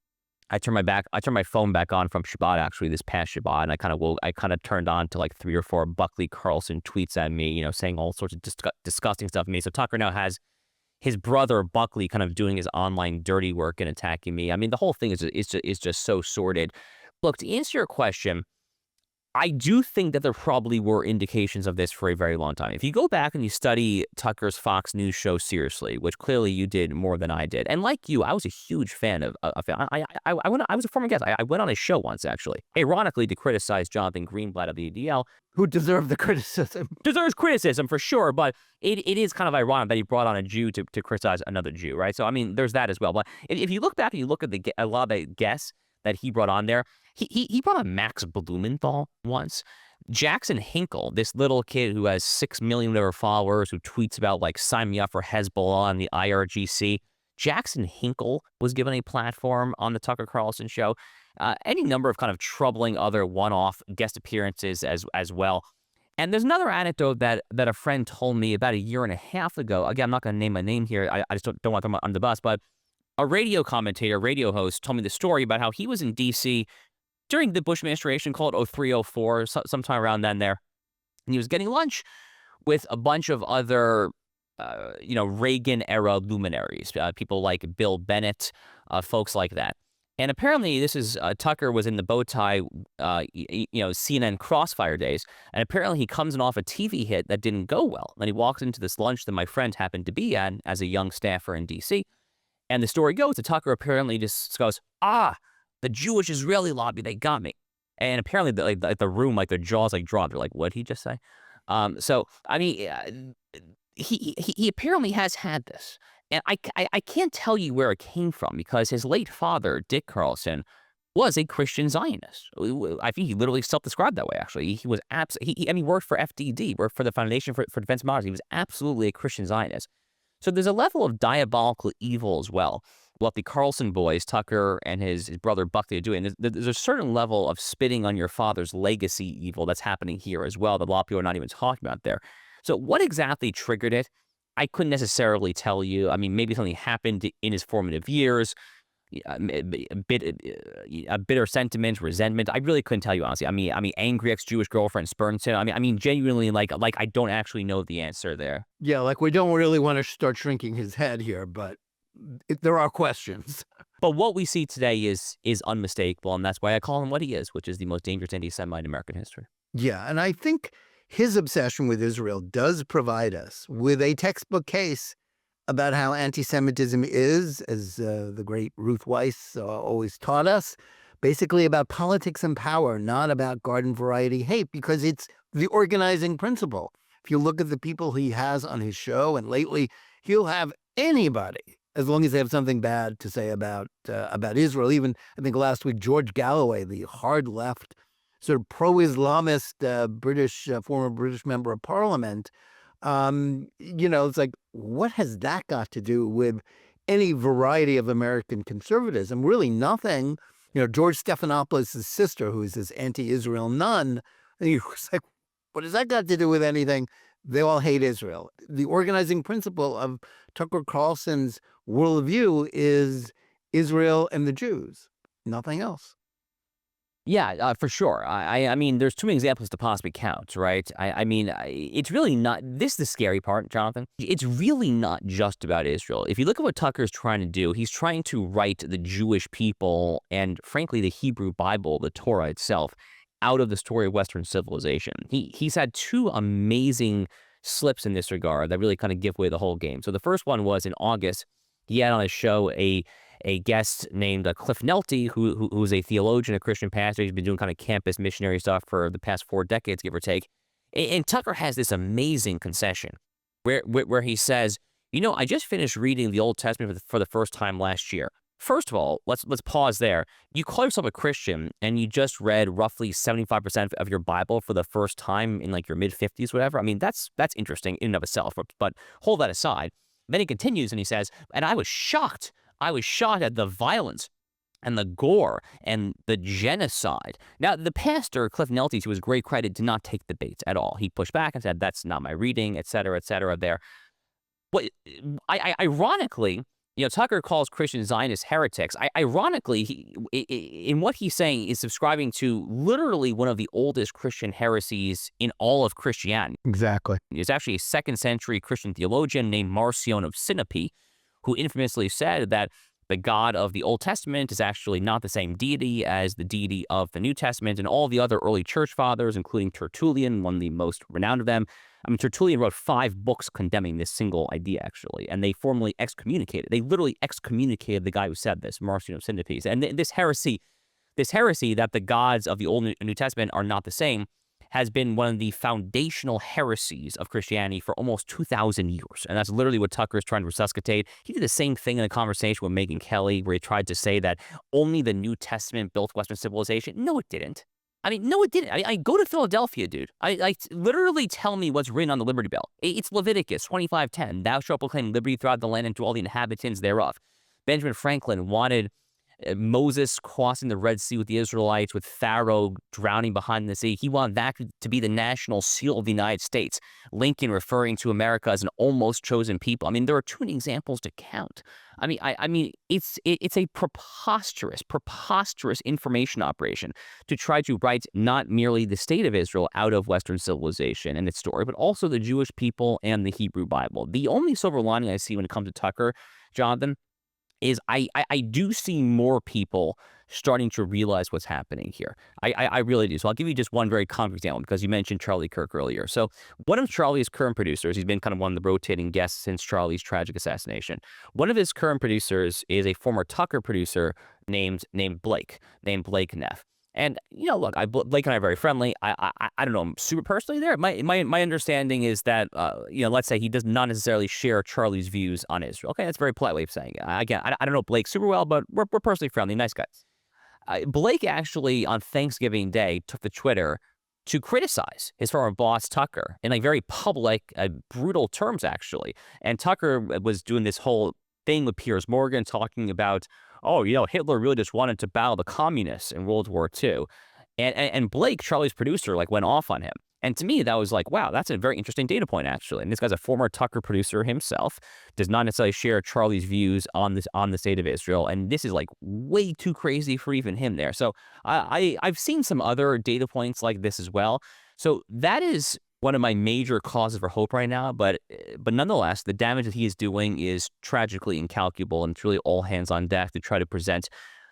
I turned my phone back on from Shabbat, actually, this past Shabbat, and I kind of turned on to like 3 or 4 Buckley Carlson tweets at me, saying all sorts of disgusting stuff to me. So Tucker now has his brother Buckley kind of doing his online dirty work and attacking me. I mean, the whole thing is just so sordid. Look, to answer your question, I do think that there probably were indications of this for a very long time. If you go back and you study Tucker's Fox News show seriously, which clearly you did more than I did, and like you, I was a huge fan of I was a former guest. I went on his show once, actually, ironically, to criticize Jonathan Greenblatt of the ADL. Who deserved the criticism. Deserves criticism, for sure, but it is kind of ironic that he brought on a Jew to criticize another Jew, right? So, I mean, there's that as well. But if you look back and you look at a lot of the guests that he brought on there, he brought on Max Blumenthal once. Jackson Hinkle, this little kid who has 6 million whatever followers, who tweets about, like, sign me up for Hezbollah on the IRGC. Jackson Hinkle was given a platform on the Tucker Carlson show. Any number of kind of troubling other one-off guest appearances as well. And there's another anecdote that a friend told me about 1.5 years ago. Again, I'm not going to name my name here. I just don't want to come on the bus, but a radio commentator, radio host, told me the story about how he was in D.C. during the Bush administration, called 03, 04, sometime around then there. And he was getting lunch with a bunch of other, Reagan-era luminaries, people like Bill Bennett, folks like that. And apparently Tucker was in the bow tie, CNN Crossfire days. And apparently he comes in off a TV hit that didn't go well. And he walks into this lunch that my friend happened to be at as a young staffer in D.C. And the story goes that Tucker apparently just goes, the Jewish Israeli lobby, they got me. And apparently the room, like, their jaws like dropped. They're like, what did he just say? So, I mean, he apparently has had this. And I can't tell you where it came from, because his late father, Dick Carlson, was a Christian Zionist. I think he literally self-described that way, actually. He was he worked for FDD, worked for the Foundation for Defense of Democracy. He was absolutely a Christian Zionist. So there's a level of diabolical evil as well. What the Carlson boys, Tucker and his brother Buckley, are doing. There's a certain level of spitting on your father's legacy evil that's happening here as well that a lot of people are not even talking about there. So what exactly triggered it? I couldn't necessarily tell you. I mean, maybe something happened in his formative years, a bitter sentiment, resentment. I really couldn't tell you, honestly. I mean, angry ex-Jewish girlfriend spurns him. I mean, genuinely, like I don't actually know the answer there. Yeah, like, we don't really want to start shrinking his head here, but there are questions. But what we see today is unmistakable, and that's why I call him what he is, which is the most dangerous anti-Semite in American history. Yeah, and I think his obsession with Israel does provide us with a textbook case about how anti-Semitism is, as the great Ruth Weiss always taught us, basically about politics and power, not about garden variety hate, because it's the organizing principle. If you look at the people he has on his show, and lately he'll have anybody, as long as they have something bad to say about Israel. Even, I think last week, George Galloway, the hard left, sort of pro-Islamist former British member of parliament, it's like, what has that got to do with any variety of American conservatism? Really nothing. George Stephanopoulos' sister, who is this anti-Israel nun, and he was like, what has that got to do with anything? They all hate Israel. The organizing principle of Tucker Carlson's worldview is Israel and the Jews, nothing else. Yeah, for sure. I mean, there's too many examples to possibly count, right? It's really not. This is the scary part, Jonathan. It's really not just about Israel. If you look at what Tucker's trying to do, he's trying to write the Jewish people and, frankly, the Hebrew Bible, the Torah itself, out of the story of Western civilization. He's had two amazing slips in this regard that really kind of give away the whole game. So the first one was in August. He had on his show a guest named Cliff Nelty, who's a theologian, a Christian pastor. He's been doing kind of campus missionary stuff for the past 4 decades, give or take. And Tucker has this amazing concession where he says, I just finished reading the Old Testament for the first time last year. First of all, let's pause there. You call yourself a Christian and you just read roughly 75% of your Bible for the first time in like your mid-50s, whatever. I mean, that's interesting in and of itself, but hold that aside. Then he continues and he says, and I was shocked. I was shocked at the violence and the gore and the genocide. Now, the pastor, Cliff Nelty, to his great credit, did not take the bait at all. He pushed back and said, that's not my reading, et cetera, there. But ironically, Tucker calls Christian Zionist heretics. Ironically, in what he's saying is subscribing to literally one of the oldest Christian heresies in all of Christianity. Exactly. There's actually a 2nd century Christian theologian named Marcion of Sinope, who infamously said that the God of the Old Testament is actually not the same deity as the deity of the New Testament, and all the other early church fathers, including Tertullian, one of the most renowned of them. Tertullian wrote 5 books condemning this single idea, actually, and they formally excommunicated. They literally excommunicated the guy who said this, Marcion of Sinope. And this heresy that the gods of the Old and New Testament are not the same, has been one of the foundational heresies of Christianity for almost 2,000 years. And that's literally what Tucker is trying to resuscitate. He did the same thing in a conversation with Megyn Kelly, where he tried to say that only the New Testament built Western civilization. No, it didn't. No, it didn't. I go to Philadelphia, dude. Literally tell me what's written on the Liberty Bell. It's Leviticus 25:10. Thou shalt proclaim liberty throughout the land and to all the inhabitants thereof. Benjamin Franklin wanted Moses crossing the Red Sea with the Israelites, with Pharaoh drowning behind the sea. He wanted that to be the national seal of the United States. Lincoln referring to America as an almost chosen people. There are too many examples to count. It's a preposterous information operation to try to write not merely the state of Israel out of Western civilization and its story, but also the Jewish people and the Hebrew Bible. The only silver lining I see when it comes to Tucker, Jonathan, is I do see more people starting to realize what's happening here. I really do. So I'll give you just one very concrete example, because you mentioned Charlie Kirk earlier. So one of Charlie's current producers, he's been kind of one of the rotating guests since Charlie's tragic assassination. One of his current producers is a former Tucker producer named Blake Neff. And, look, Blake and I are very friendly. I don't know him super personally there. My understanding is that, let's say he does not necessarily share Charlie's views on Israel. Okay, that's a very polite way of saying it. Again, I don't know Blake super well, but we're personally friendly, nice guys. Blake actually, on Thanksgiving Day, took to Twitter to criticize his former boss, Tucker, in very public, brutal terms, actually. And Tucker was doing this whole thing with Piers Morgan, talking about, Hitler really just wanted to battle the communists in World War II. And Blake, Charlie's producer, went off on him. And to me, that was wow, that's a very interesting data point, actually. And this guy's a former Tucker producer himself, does not necessarily share Charlie's views on the state of Israel. And this is way too crazy for even him there. So I've seen some other data points like this as well. So that is one of my major causes for hope right now, but nonetheless, the damage that he is doing is tragically incalculable, and it's really all hands on deck to try to present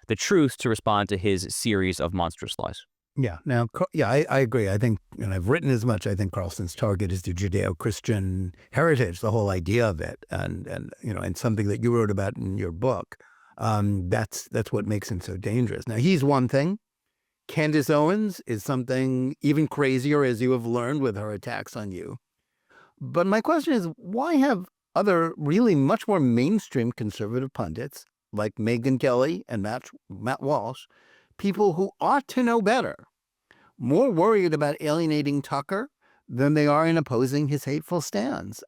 the truth to respond to his series of monstrous lies. Yeah. Now, I agree. I think, and I've written as much. I think Carlson's target is the Judeo-Christian heritage, the whole idea of it, and something that you wrote about in your book. That's what makes him so dangerous. Now, he's one thing. Candace Owens is something even crazier, as you have learned with her attacks on you. But my question is, why have other really much more mainstream conservative pundits like Megyn Kelly and Matt Walsh, people who ought to know better, more worried about alienating Tucker than they are in opposing his hateful stands?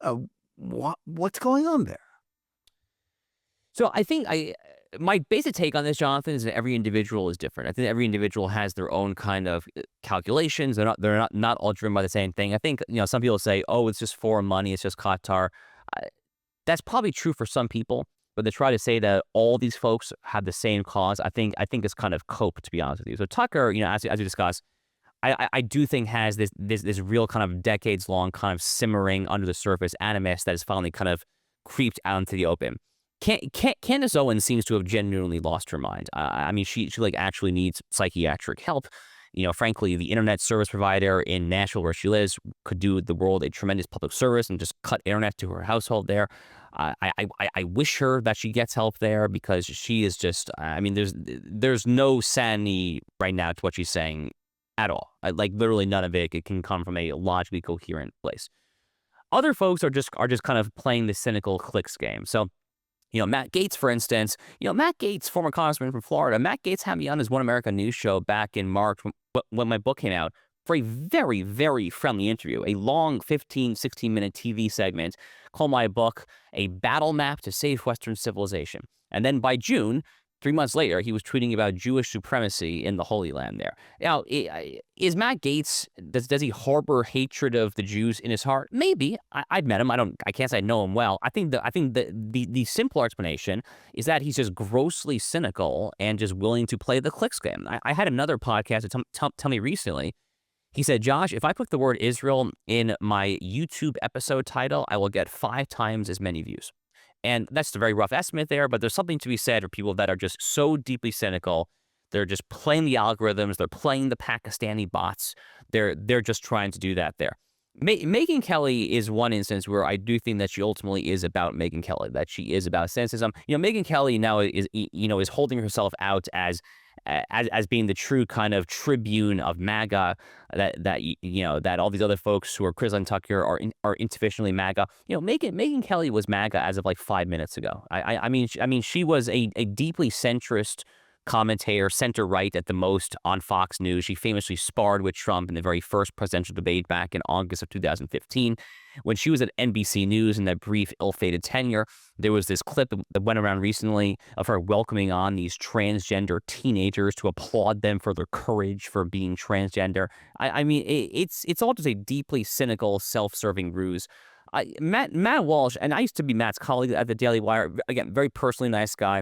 What's going on there? So I think my basic take on this, Jonathan, is that every individual is different. I think every individual has their own kind of calculations. They're not all driven by the same thing. I think some people say, oh, it's just foreign money, it's just Qatar. That's probably true for some people, but to try to say that all these folks have the same cause, I think it's kind of cope, to be honest with you. So Tucker, as we discussed, I do think has this real kind of decades long kind of simmering under the surface animus that has finally kind of creeped out into the open. Candace Owens seems to have genuinely lost her mind. I mean, she like actually needs psychiatric help. Frankly, the internet service provider in Nashville, where she lives, could do the world a tremendous public service and just cut internet to her household there. I wish her that she gets help there, because she is just, I mean, there's no sanity right now to what she's saying at all. Like literally none of it. It can come from a logically coherent place. Other folks are just kind of playing the cynical clicks game. So, Matt Gaetz, for instance, Matt Gaetz, former congressman from Florida, Matt Gaetz had me on his One America News show back in March when my book came out for a very, very friendly interview, a long 15, 16-minute TV segment called my book A Battle Map to Save Western Civilization. And then by June, 3 months later, he was tweeting about Jewish supremacy in the Holy Land there. Now, is Matt Gaetz, does he harbor hatred of the Jews in his heart? Maybe. I've met him. I can't say I know him well. I think the simpler explanation is that he's just grossly cynical and just willing to play the clicks game. I had another podcast tell me recently. He said, Josh, if I put the word Israel in my YouTube episode title, I will get 5 times as many views. And that's a very rough estimate there, but there's something to be said for people that are just so deeply cynical. They're just playing the algorithms. They're playing the Pakistani bots. They're just trying to do that there. Megyn Kelly is one instance where I do think that she ultimately is about Megyn Kelly, that she is about cynicism. Megyn Kelly now is holding herself out as being the true kind of tribune of MAGA, that all these other folks who are criticizing Tucker are insufficiently MAGA. Megyn Kelly was MAGA as of like 5 minutes ago. I mean, she was a deeply centrist commentator, center right at the most, on Fox News. She famously sparred with Trump in the very first presidential debate back in August of 2015. When she was at NBC News in that brief, ill-fated tenure, there was this clip that went around recently of her welcoming on these transgender teenagers to applaud them for their courage for being transgender. I mean, it's all just a deeply cynical, self-serving ruse. Matt Walsh, and I used to be Matt's colleague at the Daily Wire, again, very personally nice guy.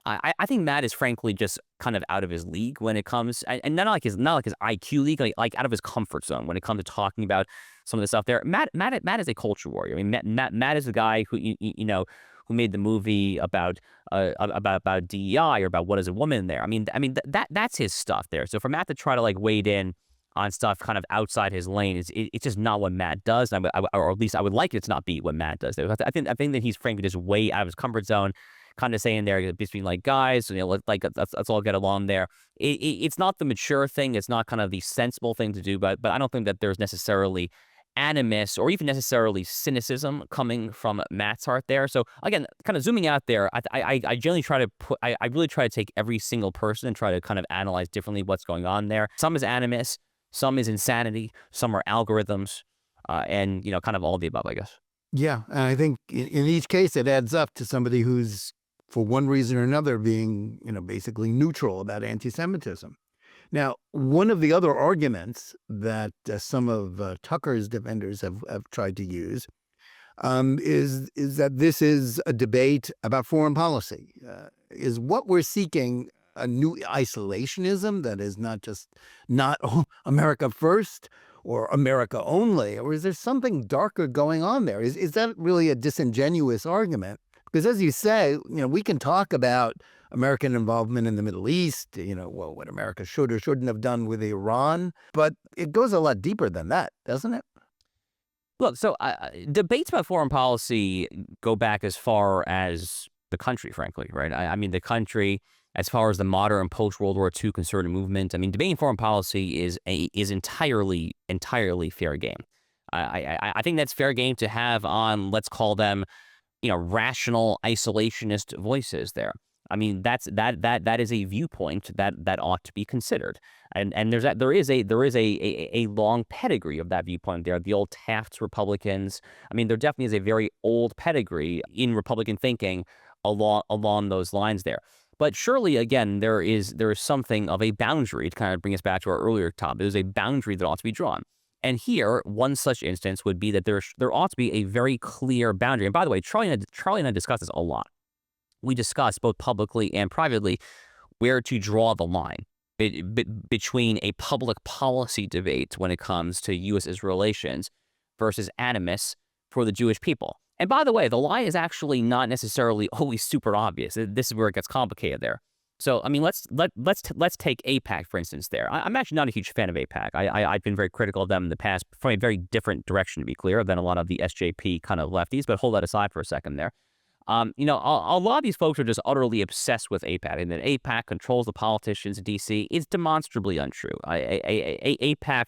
I think Matt is frankly just kind of out of his league when it comes, and not like his IQ league, like out of his comfort zone when it comes to talking about some of the stuff there. Matt is a culture warrior. I mean, Matt is the guy who who made the movie about DEI, or about what is a woman there. I mean that's his stuff there. So for Matt to try to like wade in on stuff kind of outside his lane, it's just not what Matt does, or at least I would like it to not be what Matt does there. I think that he's frankly just way out of his comfort zone. Kind of saying there between like guys, like let's all get along there. It's not the mature thing. It's not kind of the sensible thing to do. But I don't think that there's necessarily animus or even necessarily cynicism coming from Matt's heart there. So again, kind of zooming out there, I generally try to I really try to take every single person and try to kind of analyze differently what's going on there. Some is animus, some is insanity, some are algorithms, and kind of all of the above, I guess. Yeah, and I think in each case it adds up to somebody who's, for one reason or another, being, basically neutral about anti-Semitism. Now, one of the other arguments that some of Tucker's defenders have tried to use is that this is a debate about foreign policy. Is what we're seeking a new isolationism that is not America first or America only, or is there something darker going on there? Is that really a disingenuous argument Because as you say, we can talk about American involvement in the Middle East, what America should or shouldn't have done with Iran, but it goes a lot deeper than that, doesn't it? Look, so debates about foreign policy go back as far as the country, frankly, right? I mean, the country, as far as the modern post-World War II conservative movement, I mean, debating foreign policy is entirely fair game. I think that's fair game to have on, let's call them, rational isolationist voices there. I mean, that is a viewpoint that ought to be considered, and there is a long pedigree of that viewpoint there. The old Taft Republicans. I mean, there definitely is a very old pedigree in Republican thinking along those lines there. But surely, again, there is something of a boundary to kind of bring us back to our earlier topic. There's a boundary that ought to be drawn. And here, one such instance would be that there ought to be a very clear boundary. And by the way, Charlie and I discussed this a lot. We discussed both publicly and privately where to draw the line between a public policy debate when it comes to U.S.-Israel relations versus animus for the Jewish people. And by the way, the line is actually not necessarily always super obvious. This is where it gets complicated there. So, I mean, let's take AIPAC, for instance, there. I'm actually not a huge fan of AIPAC. I've been very critical of them in the past from a very different direction, to be clear, than a lot of the SJP kind of lefties, but hold that aside for a second there. A lot of these folks are just utterly obsessed with AIPAC, and that AIPAC controls the politicians in D.C. is demonstrably untrue. AIPAC,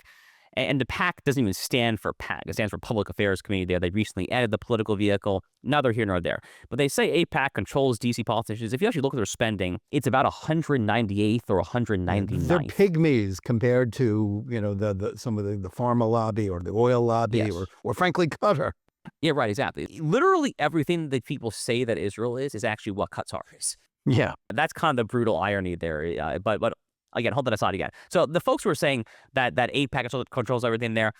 and the PAC doesn't even stand for PAC. It stands for Public Affairs Committee there. They recently added the political vehicle. Neither here nor there. But they say AIPAC controls D.C. politicians. If you actually look at their spending, it's about 198th or 199th. They're pygmies compared to, some of the pharma lobby or the oil lobby, Yes. or frankly, Qatar. Yeah, right, exactly. Literally everything that people say that Israel is actually what Qatar is. Yeah. That's kind of the brutal irony there. But again, hold that aside again. So the folks who are saying that AIPAC controls everything there,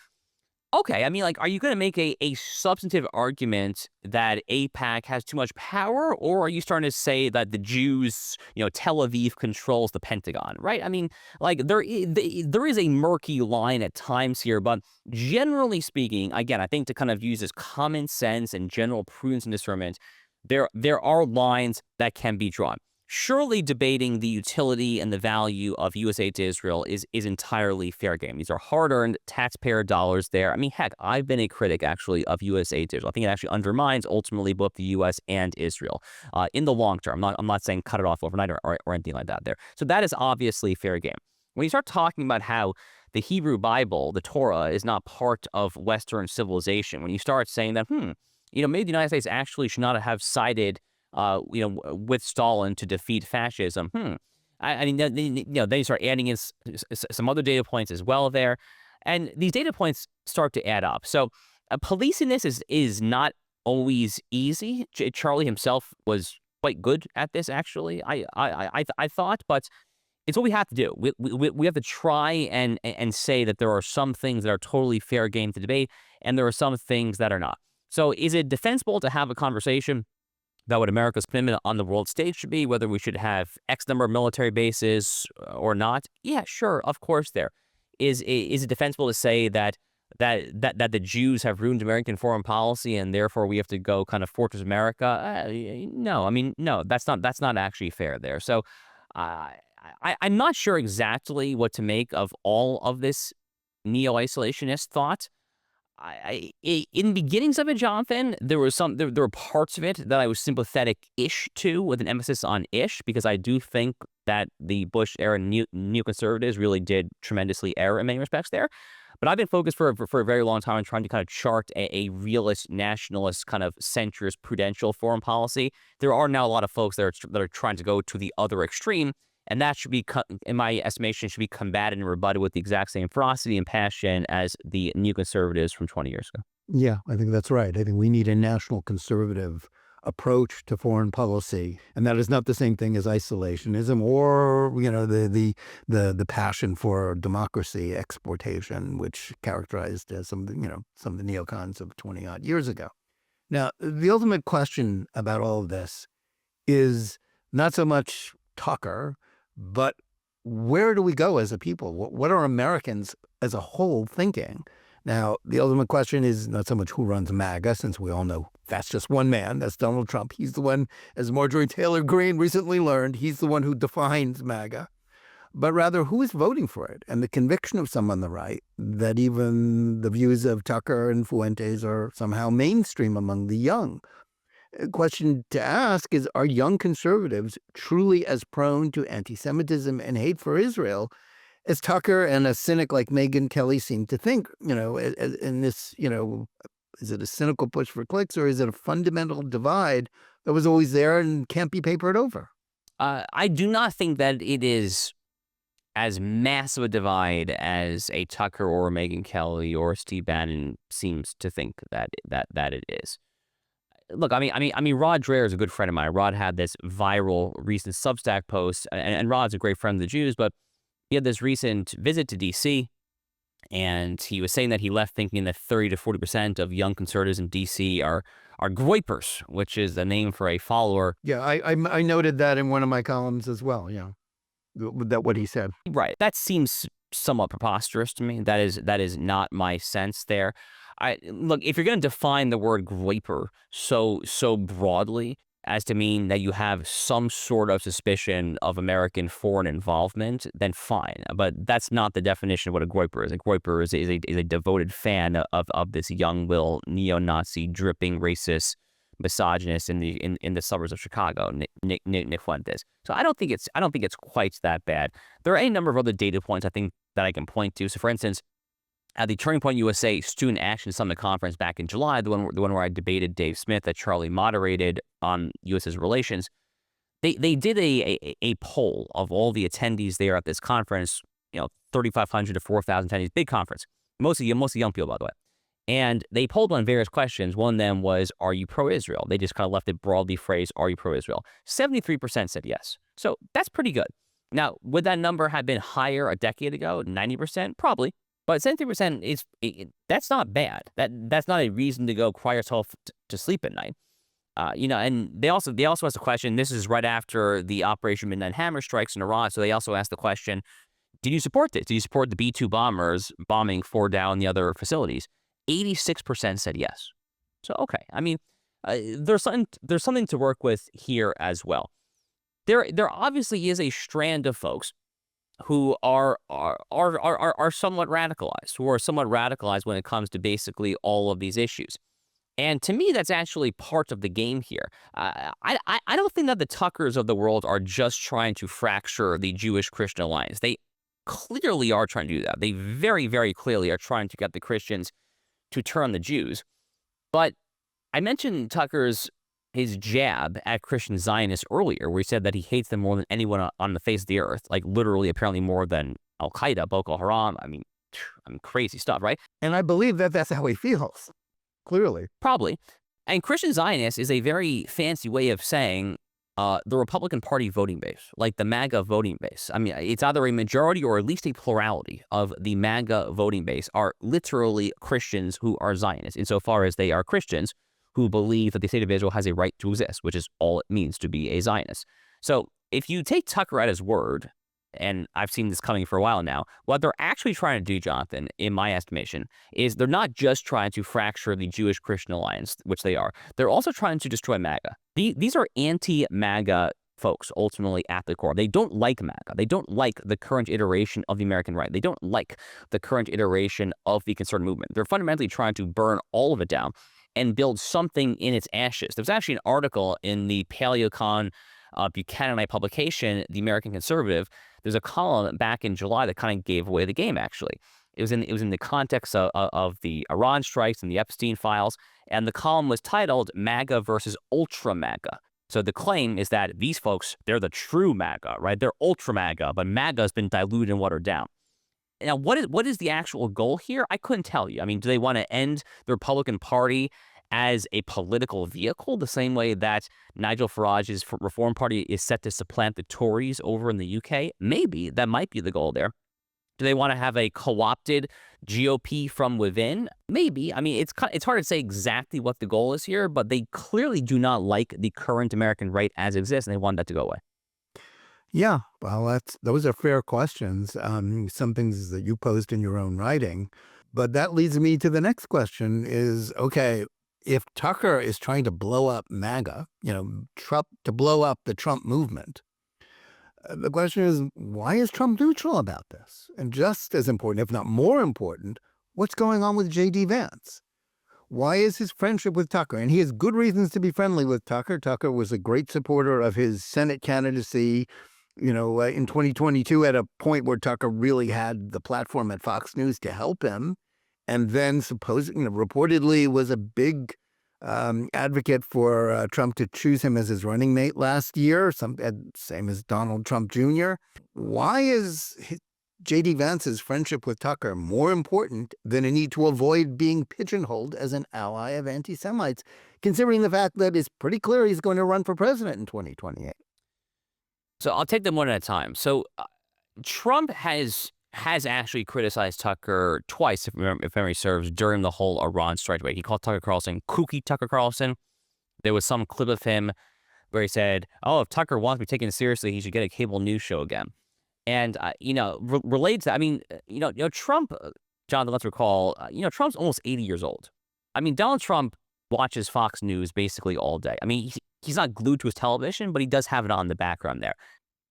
okay, I mean, like, are you going to make a substantive argument that AIPAC has too much power, or are you starting to say that the Jews, Tel Aviv controls the Pentagon, right? I mean, like, there is a murky line at times here, but generally speaking, again, I think to kind of use this common sense and general prudence and discernment, there are lines that can be drawn. Surely debating the utility and the value of U.S. aid to Israel is entirely fair game. These are hard-earned taxpayer dollars there. I mean, heck, I've been a critic, actually, of U.S. aid to Israel. I think it actually undermines, ultimately, both the U.S. and Israel in the long term. I'm not saying cut it off overnight or anything like that there. So that is obviously fair game. When you start talking about how the Hebrew Bible, the Torah, is not part of Western civilization, when you start saying that, maybe the United States actually should not have sided with Stalin to defeat fascism. I mean, then you start adding in some other data points as well there, and these data points start to add up. So, policing this is not always easy. Charlie himself was quite good at this, actually. I thought, but it's what we have to do. We have to try and say that there are some things that are totally fair game to debate, and there are some things that are not. So, is it defensible to have a conversation about what America's commitment on the world stage should be, whether we should have X number of military bases or not? Yeah, sure, of course there. Is it defensible to say that the Jews have ruined American foreign policy and therefore we have to go kind of Fortress America? No, I mean, no, that's not actually fair there. So I'm not sure exactly what to make of all of this neo-isolationist thought. In the beginnings of it, Jonathan, there were parts of it that I was sympathetic-ish to, with an emphasis on ish, because I do think that the Bush-era neoconservatives really did tremendously err in many respects there. But I've been focused for a very long time on trying to kind of chart a realist, nationalist, kind of centrist, prudential foreign policy. There are now a lot of folks that are trying to go to the other extreme, and that should be, in my estimation, should be combated and rebutted with the exact same ferocity and passion as the neoconservatives from 20 years ago. Yeah, I think that's right. I think we need a national conservative approach to foreign policy, and that is not the same thing as isolationism or the passion for democracy exportation, which characterized some of the neocons of 20-odd years ago. Now, the ultimate question about all of this is not so much Tucker, but where do we go as a people? What are Americans as a whole thinking? Now, the ultimate question is not so much who runs MAGA, since we all know that's just one man. That's Donald Trump. He's the one, as Marjorie Taylor Greene recently learned, he's the one who defines MAGA. But rather, who is voting for it? And the conviction of some on the right that even the views of Tucker and Fuentes are somehow mainstream among the young. A question to ask is, are young conservatives truly as prone to anti-Semitism and hate for Israel as Tucker and a cynic like Megyn Kelly seem to think? In this, is it a cynical push for clicks, or is it a fundamental divide that was always there and can't be papered over? I do not think that it is as massive a divide as a Tucker or a Megyn Kelly or Steve Bannon seems to think that it is. Look, I mean, Rod Dreher is a good friend of mine. Rod had this viral recent Substack post, and Rod's a great friend of the Jews, but he had this recent visit to D.C., and he was saying that he left thinking that 30 to 40% of young conservatives in D.C. are Groypers, which is the name for a follower. Yeah, I noted that in one of my columns as well. Yeah, that what he said. Right. That seems somewhat preposterous to me. That is not my sense there. Look, if you're going to define the word Groyper so broadly as to mean that you have some sort of suspicion of American foreign involvement, then fine. But that's not the definition of what a Groyper is. A Groyper is a devoted fan of this young-will, neo-Nazi, dripping racist misogynist in the suburbs of Chicago, Nick Fuentes. So I don't think it's quite that bad. There are a number of other data points I think that I can point to. So, for instance, at the Turning Point USA Student Action Summit Conference back in July, the one where I debated Dave Smith that Charlie moderated on U.S.'s relations, they did a poll of all the attendees there at this conference. 3,500 to 4,000 attendees, big conference. Mostly young people, by the way. And they polled on various questions. One of them was, are you pro-Israel? They just kind of left it broadly phrased, are you pro-Israel? 73% said yes. So that's pretty good. Now, would that number have been higher a decade ago? 90%? Probably. But 73% that's not bad. That's not a reason to go cry yourself to sleep at night. And they also asked the question, this is right after the Operation Midnight Hammer strikes in Iran, so they also asked the question, did you support this? Did you support the B-2 bombers bombing Fort Dow and the other facilities? 86% said yes. So, okay. I mean, there's something to work with here as well. There obviously is a strand of folks who are somewhat radicalized, when it comes to basically all of these issues. And to me, that's actually part of the game here. I don't think that the Tuckers of the world are just trying to fracture the Jewish-Christian alliance. They clearly are trying to do that. They very, very clearly are trying to get the Christians to turn on the Jews. But I mentioned his jab at Christian Zionists earlier, where he said that he hates them more than anyone on the face of the earth, like literally, apparently more than Al-Qaeda, Boko Haram. I mean, crazy stuff, right? And I believe that that's how he feels, clearly. Probably. And Christian Zionist is a very fancy way of saying the Republican Party voting base, like the MAGA voting base. I mean, it's either a majority or at least a plurality of the MAGA voting base are literally Christians who are Zionists, insofar as they are Christians who believe that the state of Israel has a right to exist, which is all it means to be a Zionist. So if you take Tucker at his word, and I've seen this coming for a while now, what they're actually trying to do, Jonathan, in my estimation, is they're not just trying to fracture the Jewish-Christian alliance, which they are. They're also trying to destroy MAGA. These are anti-MAGA folks, ultimately, at the core. They don't like MAGA. They don't like the current iteration of the American right. They don't like the current iteration of the conservative movement. They're fundamentally trying to burn all of it down and build something in its ashes. There's actually an article in the PaleoCon Buchananite publication, The American Conservative. There's a column back in July that kind of gave away the game, actually. It was in the context of the Iran strikes and the Epstein files, and the column was titled MAGA versus Ultra MAGA. So the claim is that these folks, they're the true MAGA, right? They're Ultra MAGA, but MAGA has been diluted and watered down. Now, what is the actual goal here? I couldn't tell you. I mean, do they want to end the Republican Party as a political vehicle, the same way that Nigel Farage's Reform Party is set to supplant the Tories over in the UK? Maybe that might be the goal there. Do they want to have a co-opted GOP from within? Maybe. I mean, it's hard to say exactly what the goal is here, but they clearly do not like the current American right as it exists, and they want that to go away. Yeah, well, those are fair questions. Some things that you posed in your own writing. But that leads me to the next question is, okay, if Tucker is trying to blow up MAGA, Trump, to blow up the Trump movement, the question is, why is Trump neutral about this? And just as important, if not more important, what's going on with J.D. Vance? Why is his friendship with Tucker? And he has good reasons to be friendly with Tucker. Tucker was a great supporter of his Senate candidacy, in 2022, at a point where Tucker really had the platform at Fox News to help him. And then reportedly was a big advocate for Trump to choose him as his running mate last year, same as Donald Trump Jr. Why is J.D. Vance's friendship with Tucker more important than a need to avoid being pigeonholed as an ally of anti-Semites, considering the fact that it's pretty clear he's going to run for president in 2028? So I'll take them one at a time. So Trump has actually criticized Tucker twice, if memory serves, during the whole Iran strike. He called Tucker Carlson kooky Tucker Carlson. There was some clip of him where he said, "Oh, if Tucker wants to be taken seriously, he should get a cable news show again." And related to that, Trump, Jonathan, let's recall, Trump's almost 80 years old. I mean, Donald Trump watches Fox News basically all day. I mean, he's not glued to his television, but he does have it on in the background there.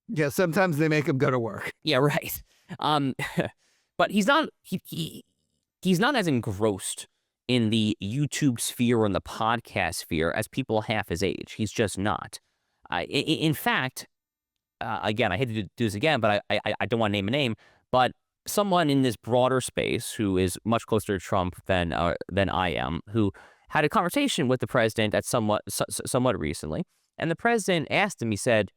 Yeah, sometimes they make him go to work. Yeah, right. But he's not he's not as engrossed in the YouTube sphere or in the podcast sphere as people half his age. He's just not. In fact, again, I hate to do this again, but I don't want to name a name, but someone in this broader space who is much closer to Trump than I am, who had a conversation with the president at somewhat recently, and the president asked him, he said,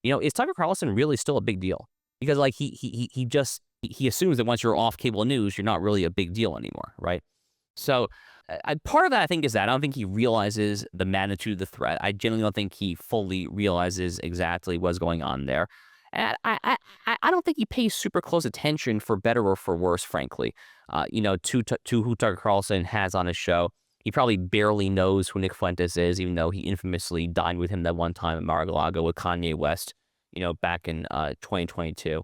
is Tucker Carlson really still a big deal? Because he assumes that once you're off cable news, you're not really a big deal anymore, right? So part of that, I think, is that I don't think he realizes the magnitude of the threat. I genuinely don't think he fully realizes exactly what's going on there. And I don't think he pays super close attention, for better or for worse, frankly, to who Tucker Carlson has on his show. He probably barely knows who Nick Fuentes is, even though he infamously dined with him that one time at Mar-a-Lago with Kanye West, back in 2022.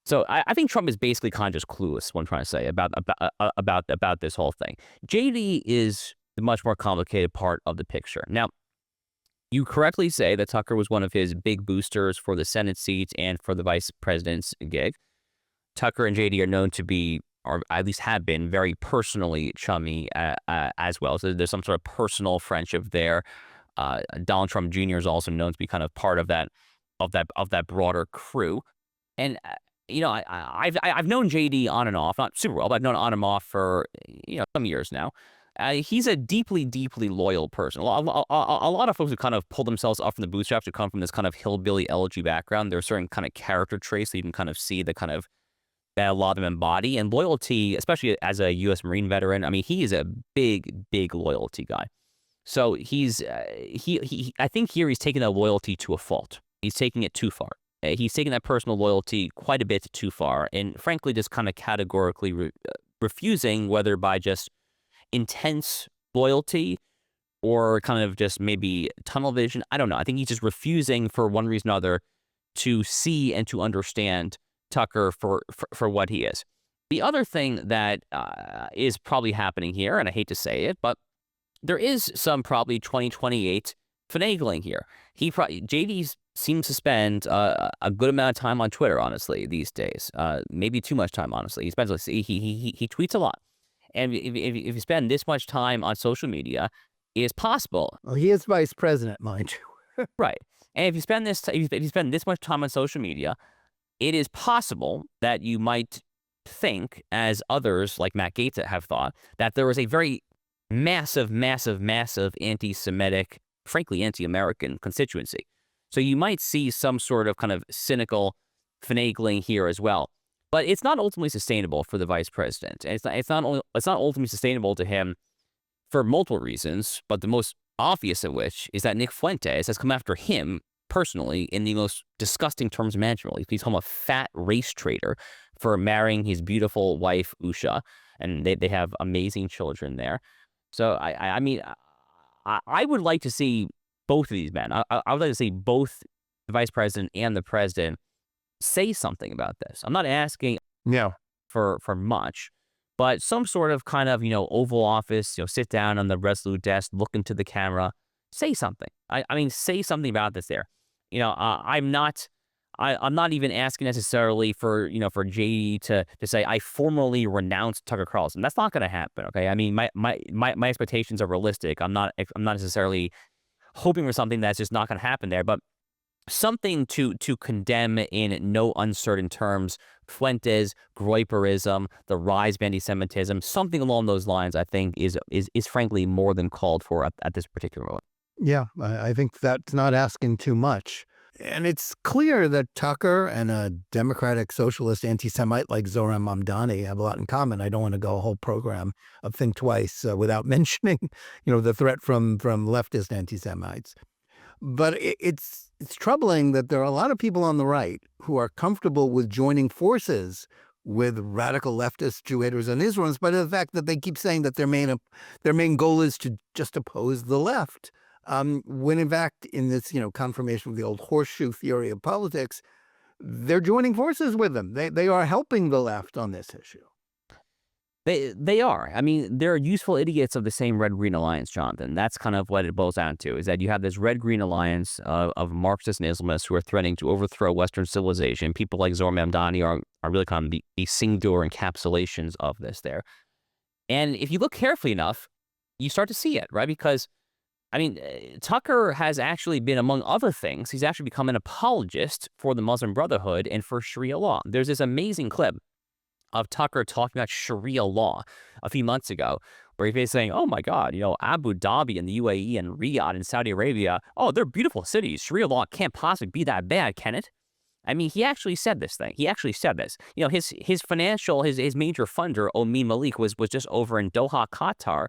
So I think Trump is basically kind of just clueless, what I'm trying to say, about this whole thing. JD is the much more complicated part of the picture. Now, you correctly say that Tucker was one of his big boosters for the Senate seat and for the vice president's gig. Tucker and JD are known to be, or at least have been, very personally chummy as well. So there's some sort of personal friendship there. Donald Trump Jr. is also known to be kind of part of that broader crew. And I've known JD on and off, not super well, but I've known on and off for some years now. He's a deeply, deeply loyal person. A lot of folks who kind of pull themselves up from the bootstraps, who come from this kind of hillbilly elegy background, there are certain kind of character traits that you can kind of see that a lot of them embody. And loyalty, especially as a U.S. Marine veteran, I mean, he is a big, big loyalty guy. So I think here he's taking that loyalty to a fault. He's taking it too far. He's taking that personal loyalty quite a bit too far, and frankly, just kind of categorically refusing, whether by just intense loyalty or kind of just maybe tunnel vision. I don't know. I think he's just refusing, for one reason or another, to see and to understand Tucker for what he is. The other thing that is probably happening here, and I hate to say it, but there is some probably 2028 finagling here. JD seems to spend a good amount of time on Twitter, honestly, these days. Maybe too much time, honestly. He tweets a lot. And if you spend this much time on social media, it is possible. Well, he is vice president, mind you. Right. And if you spend this much time on social media, it is possible that you might think, as others like Matt Gaetz have thought, that there is a very massive, massive, massive anti-Semitic, frankly, anti-American constituency. So you might see some sort of kind of cynical finagling here as well. But it's not ultimately sustainable for the vice president. And it's not ultimately sustainable to him for multiple reasons, but the most obvious of which is that Nick Fuentes has come after him personally in the most disgusting terms imaginable. He's called him a fat race traitor for marrying his beautiful wife, Usha, and they have amazing children there. So, I mean, I would like to see both of these men. I would like to see both the vice president and the president say something about this. I'm not asking for much, but some sort of kind of, Oval Office, sit down on the Resolute desk, look into the camera, say something. I mean, say something about this there. I'm not even asking necessarily for, for JD to say, I formally renounced Tucker Carlson. That's not going to happen. Okay. I mean, my expectations are realistic. I'm not necessarily hoping for something that's just not going to happen there, but something to condemn in no uncertain terms Fuentes, Groyperism, the rise of anti-Semitism, something along those lines, I think is frankly more than called for at this particular moment. Yeah, I think that's not asking too much. And it's clear that Tucker and a democratic socialist anti-Semite like Zohran Mamdani have a lot in common. I don't want to go a whole program of Think Twice without mentioning, the threat from leftist anti-Semites. But it's troubling that there are a lot of people on the right who are comfortable with joining forces with radical leftist Jew haters and Israel, in spite of the fact that they keep saying that their main goal is to just oppose the left. When in fact, in this, confirmation of the old horseshoe theory of politics, they're joining forces with them. They are helping the left on this issue. They are. I mean, they're useful idiots of the same red-green alliance, Jonathan. That's kind of what it boils down to, is that you have this red-green alliance of Marxists and Islamists who are threatening to overthrow Western civilization. People like Zohran Mamdani are really kind of the singular encapsulations of this there. And if you look carefully enough, you start to see it, right? Because Tucker has actually been, among other things, he's actually become an apologist for the Muslim Brotherhood and for Sharia law. There's this amazing clip of Tucker talking about Sharia law a few months ago, where he's saying, oh my God, Abu Dhabi and the UAE and Riyadh and Saudi Arabia, oh, they're beautiful cities. Sharia law can't possibly be that bad, can it? I mean, he actually said this thing. He actually said this. His major funder, Omi Malik, was just over in Doha, Qatar,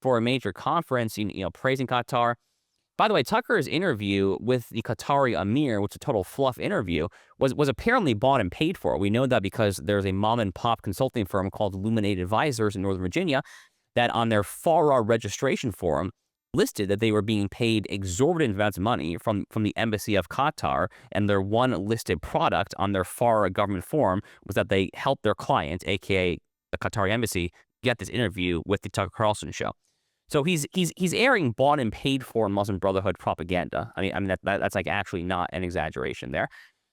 for a major conference, praising Qatar. By the way, Tucker's interview with the Qatari Emir, which is a total fluff interview, was apparently bought and paid for. We know that because there's a mom-and-pop consulting firm called Illuminate Advisors in Northern Virginia that on their FARA registration form listed that they were being paid exorbitant amounts of money from the Embassy of Qatar, and their one listed product on their FARA government form was that they helped their client, a.k.a. the Qatari Embassy, get this interview with the Tucker Carlson show. So he's airing bought and paid for Muslim Brotherhood propaganda. I mean that's like actually not an exaggeration there.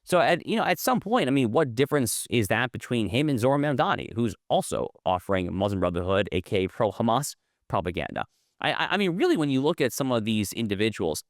So at some point, what difference is that between him and Zohran Mamdani, who's also offering Muslim Brotherhood, aka pro-Hamas propaganda? I mean, really, when you look at some of these individuals,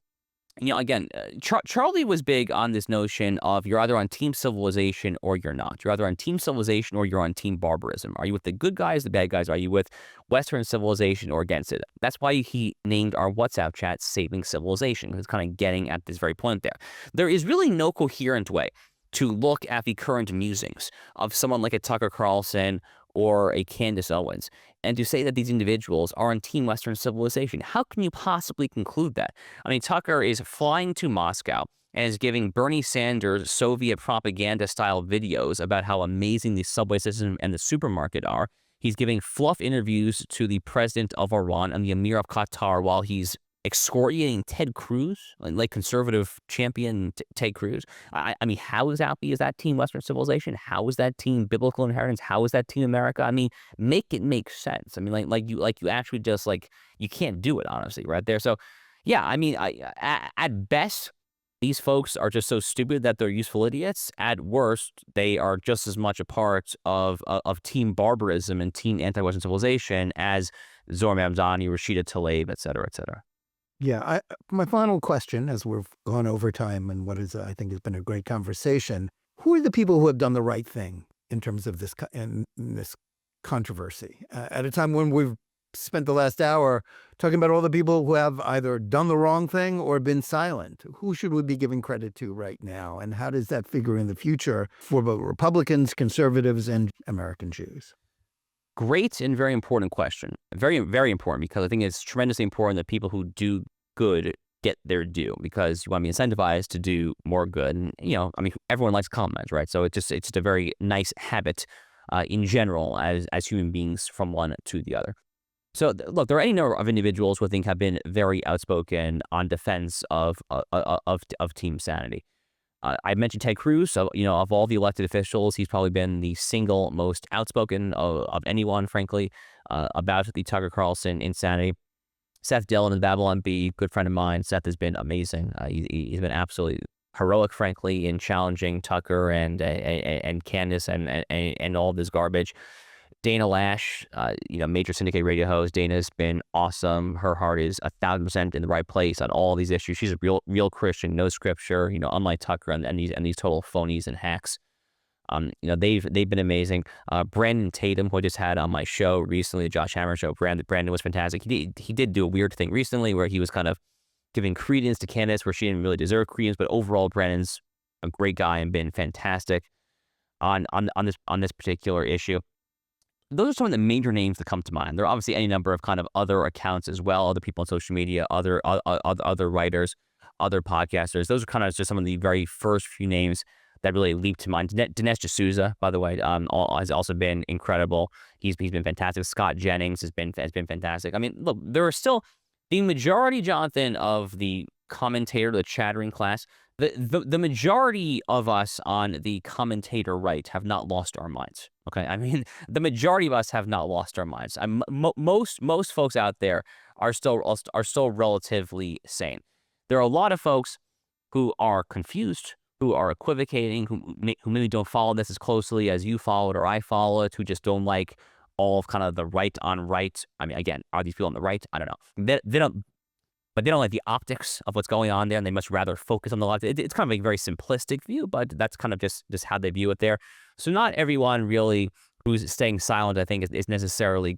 again, Charlie was big on this notion of you're either on team civilization or you're not. You're either on team civilization or you're on team barbarism. Are you with the good guys, the bad guys? Are you with Western civilization or against it? That's why he named our WhatsApp chat Saving Civilization. It's kind of getting at this very point there. There is really no coherent way to look at the current musings of someone like a Tucker Carlson or a Candace Owens, and to say that these individuals are on Team Western civilization. How can you possibly conclude that? Tucker is flying to Moscow and is giving Bernie Sanders Soviet propaganda-style videos about how amazing the subway system and the supermarket are. He's giving fluff interviews to the president of Iran and the Emir of Qatar while he's excoriating Ted Cruz, like conservative champion Ted Cruz. How is that Team Western civilization? How is that Team Biblical Inheritance? How is that Team America? Make it make sense. You actually just you can't do it, honestly, right there. So, yeah, at best, these folks are just so stupid that they're useful idiots. At worst, they are just as much a part of Team Barbarism and Team Anti-Western Civilization as Zohran Mamdani, Rashida Tlaib, et cetera, et cetera. Yeah, my final question, as we've gone over time and what is, I think, has been a great conversation, who are the people who have done the right thing in terms of this controversy? At a time when we've spent the last hour talking about all the people who have either done the wrong thing or been silent. Who should we be giving credit to right now? And how does that figure in the future for both Republicans, conservatives, and American Jews? Great and very important question. Very, very important, because I think it's tremendously important that people who do good get their due, because you want to be incentivized to do more good. And, everyone likes comments, right? So it's just a very nice habit in general as human beings from one to the other. So look, there are any number of individuals who I think have been very outspoken on defense of team sanity. I mentioned Ted Cruz. So, of all the elected officials, he's probably been the single most outspoken of anyone, frankly, about the Tucker Carlson insanity. Seth Dillon of Babylon Bee, good friend of mine. Seth has been amazing. He's been absolutely heroic, frankly, in challenging Tucker and Candace and all of this garbage. Dana Lash, major syndicated radio host. Dana's been awesome. Her heart is 1,000% in the right place on all these issues. She's a real Christian, no scripture. Unlike Tucker and these total phonies and hacks. They've been amazing. Brandon Tatum, who I just had on my show recently, the Josh Hammer show. Brandon was fantastic. He did do a weird thing recently where he was kind of giving credence to Candace where she didn't really deserve credence, but overall, Brandon's a great guy and been fantastic on this particular issue. Those are some of the major names that come to mind. There are obviously any number of kind of other accounts as well, other people on social media, other writers, other podcasters. Those are kind of just some of the very first few names that really leaped to mind. Dinesh D'Souza, by the way, has also been incredible. He's been fantastic. Scott Jennings has been fantastic. I mean, look, there are still the majority, Jonathan, of the commentator, the chattering class. The majority of us on the commentator right have not lost our minds. Okay, I mean, the majority of us have not lost our minds. Most folks out there are still relatively sane. There are a lot of folks who are confused, who are equivocating, who maybe don't follow this as closely as you follow it or I follow it, who just don't like all of kind of the right on right. I mean, again, are these people on the right? I don't know. They don't. But they don't like the optics of what's going on there, and they much rather focus on the left. It's kind of a very simplistic view, but that's kind of just how they view it there. So not everyone really who's staying silent, I think, is necessarily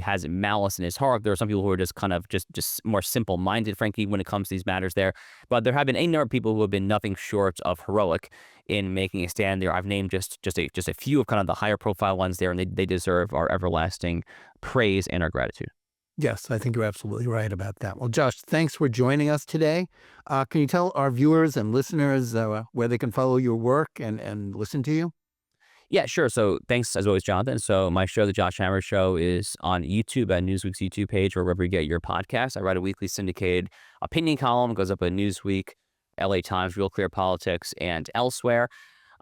has malice in his heart. There are some people who are just kind of just more simple-minded, frankly, when it comes to these matters there. But there have been a number of people who have been nothing short of heroic in making a stand there. I've named just a few of kind of the higher profile ones there, and they deserve our everlasting praise and our gratitude. Yes, I think you're absolutely right about that. Well, Josh, thanks for joining us today. Can you tell our viewers and listeners where they can follow your work and listen to you? Yeah, sure. So thanks, as always, Jonathan. So my show, The Josh Hammer Show, is on YouTube at Newsweek's YouTube page or wherever you get your podcasts. I write a weekly syndicated opinion column. It goes up at Newsweek, LA Times, Real Clear Politics, and elsewhere.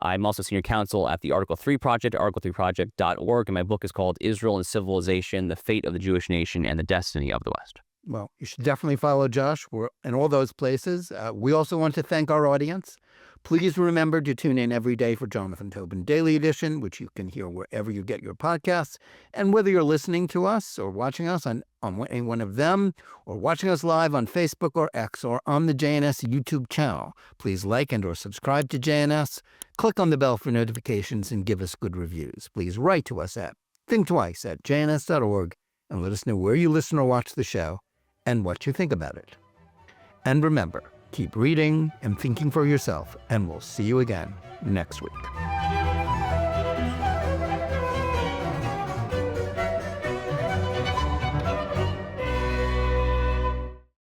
I'm also senior counsel at the Article 3 Project, article3project.org, and my book is called Israel and Civilization, The Fate of the Jewish Nation and the Destiny of the West. Well, you should definitely follow Josh. We're in all those places. We also want to thank our audience. Please remember to tune in every day for Jonathan Tobin Daily Edition, which you can hear wherever you get your podcasts. And whether you're listening to us or watching us on any one of them, or watching us live on Facebook or X or on the JNS YouTube channel, please like and or subscribe to JNS, click on the bell for notifications, and give us good reviews. Please write to us at thinktwice@jns.org and let us know where you listen or watch the show and what you think about it. And remember, keep reading and thinking for yourself, and we'll see you again next week.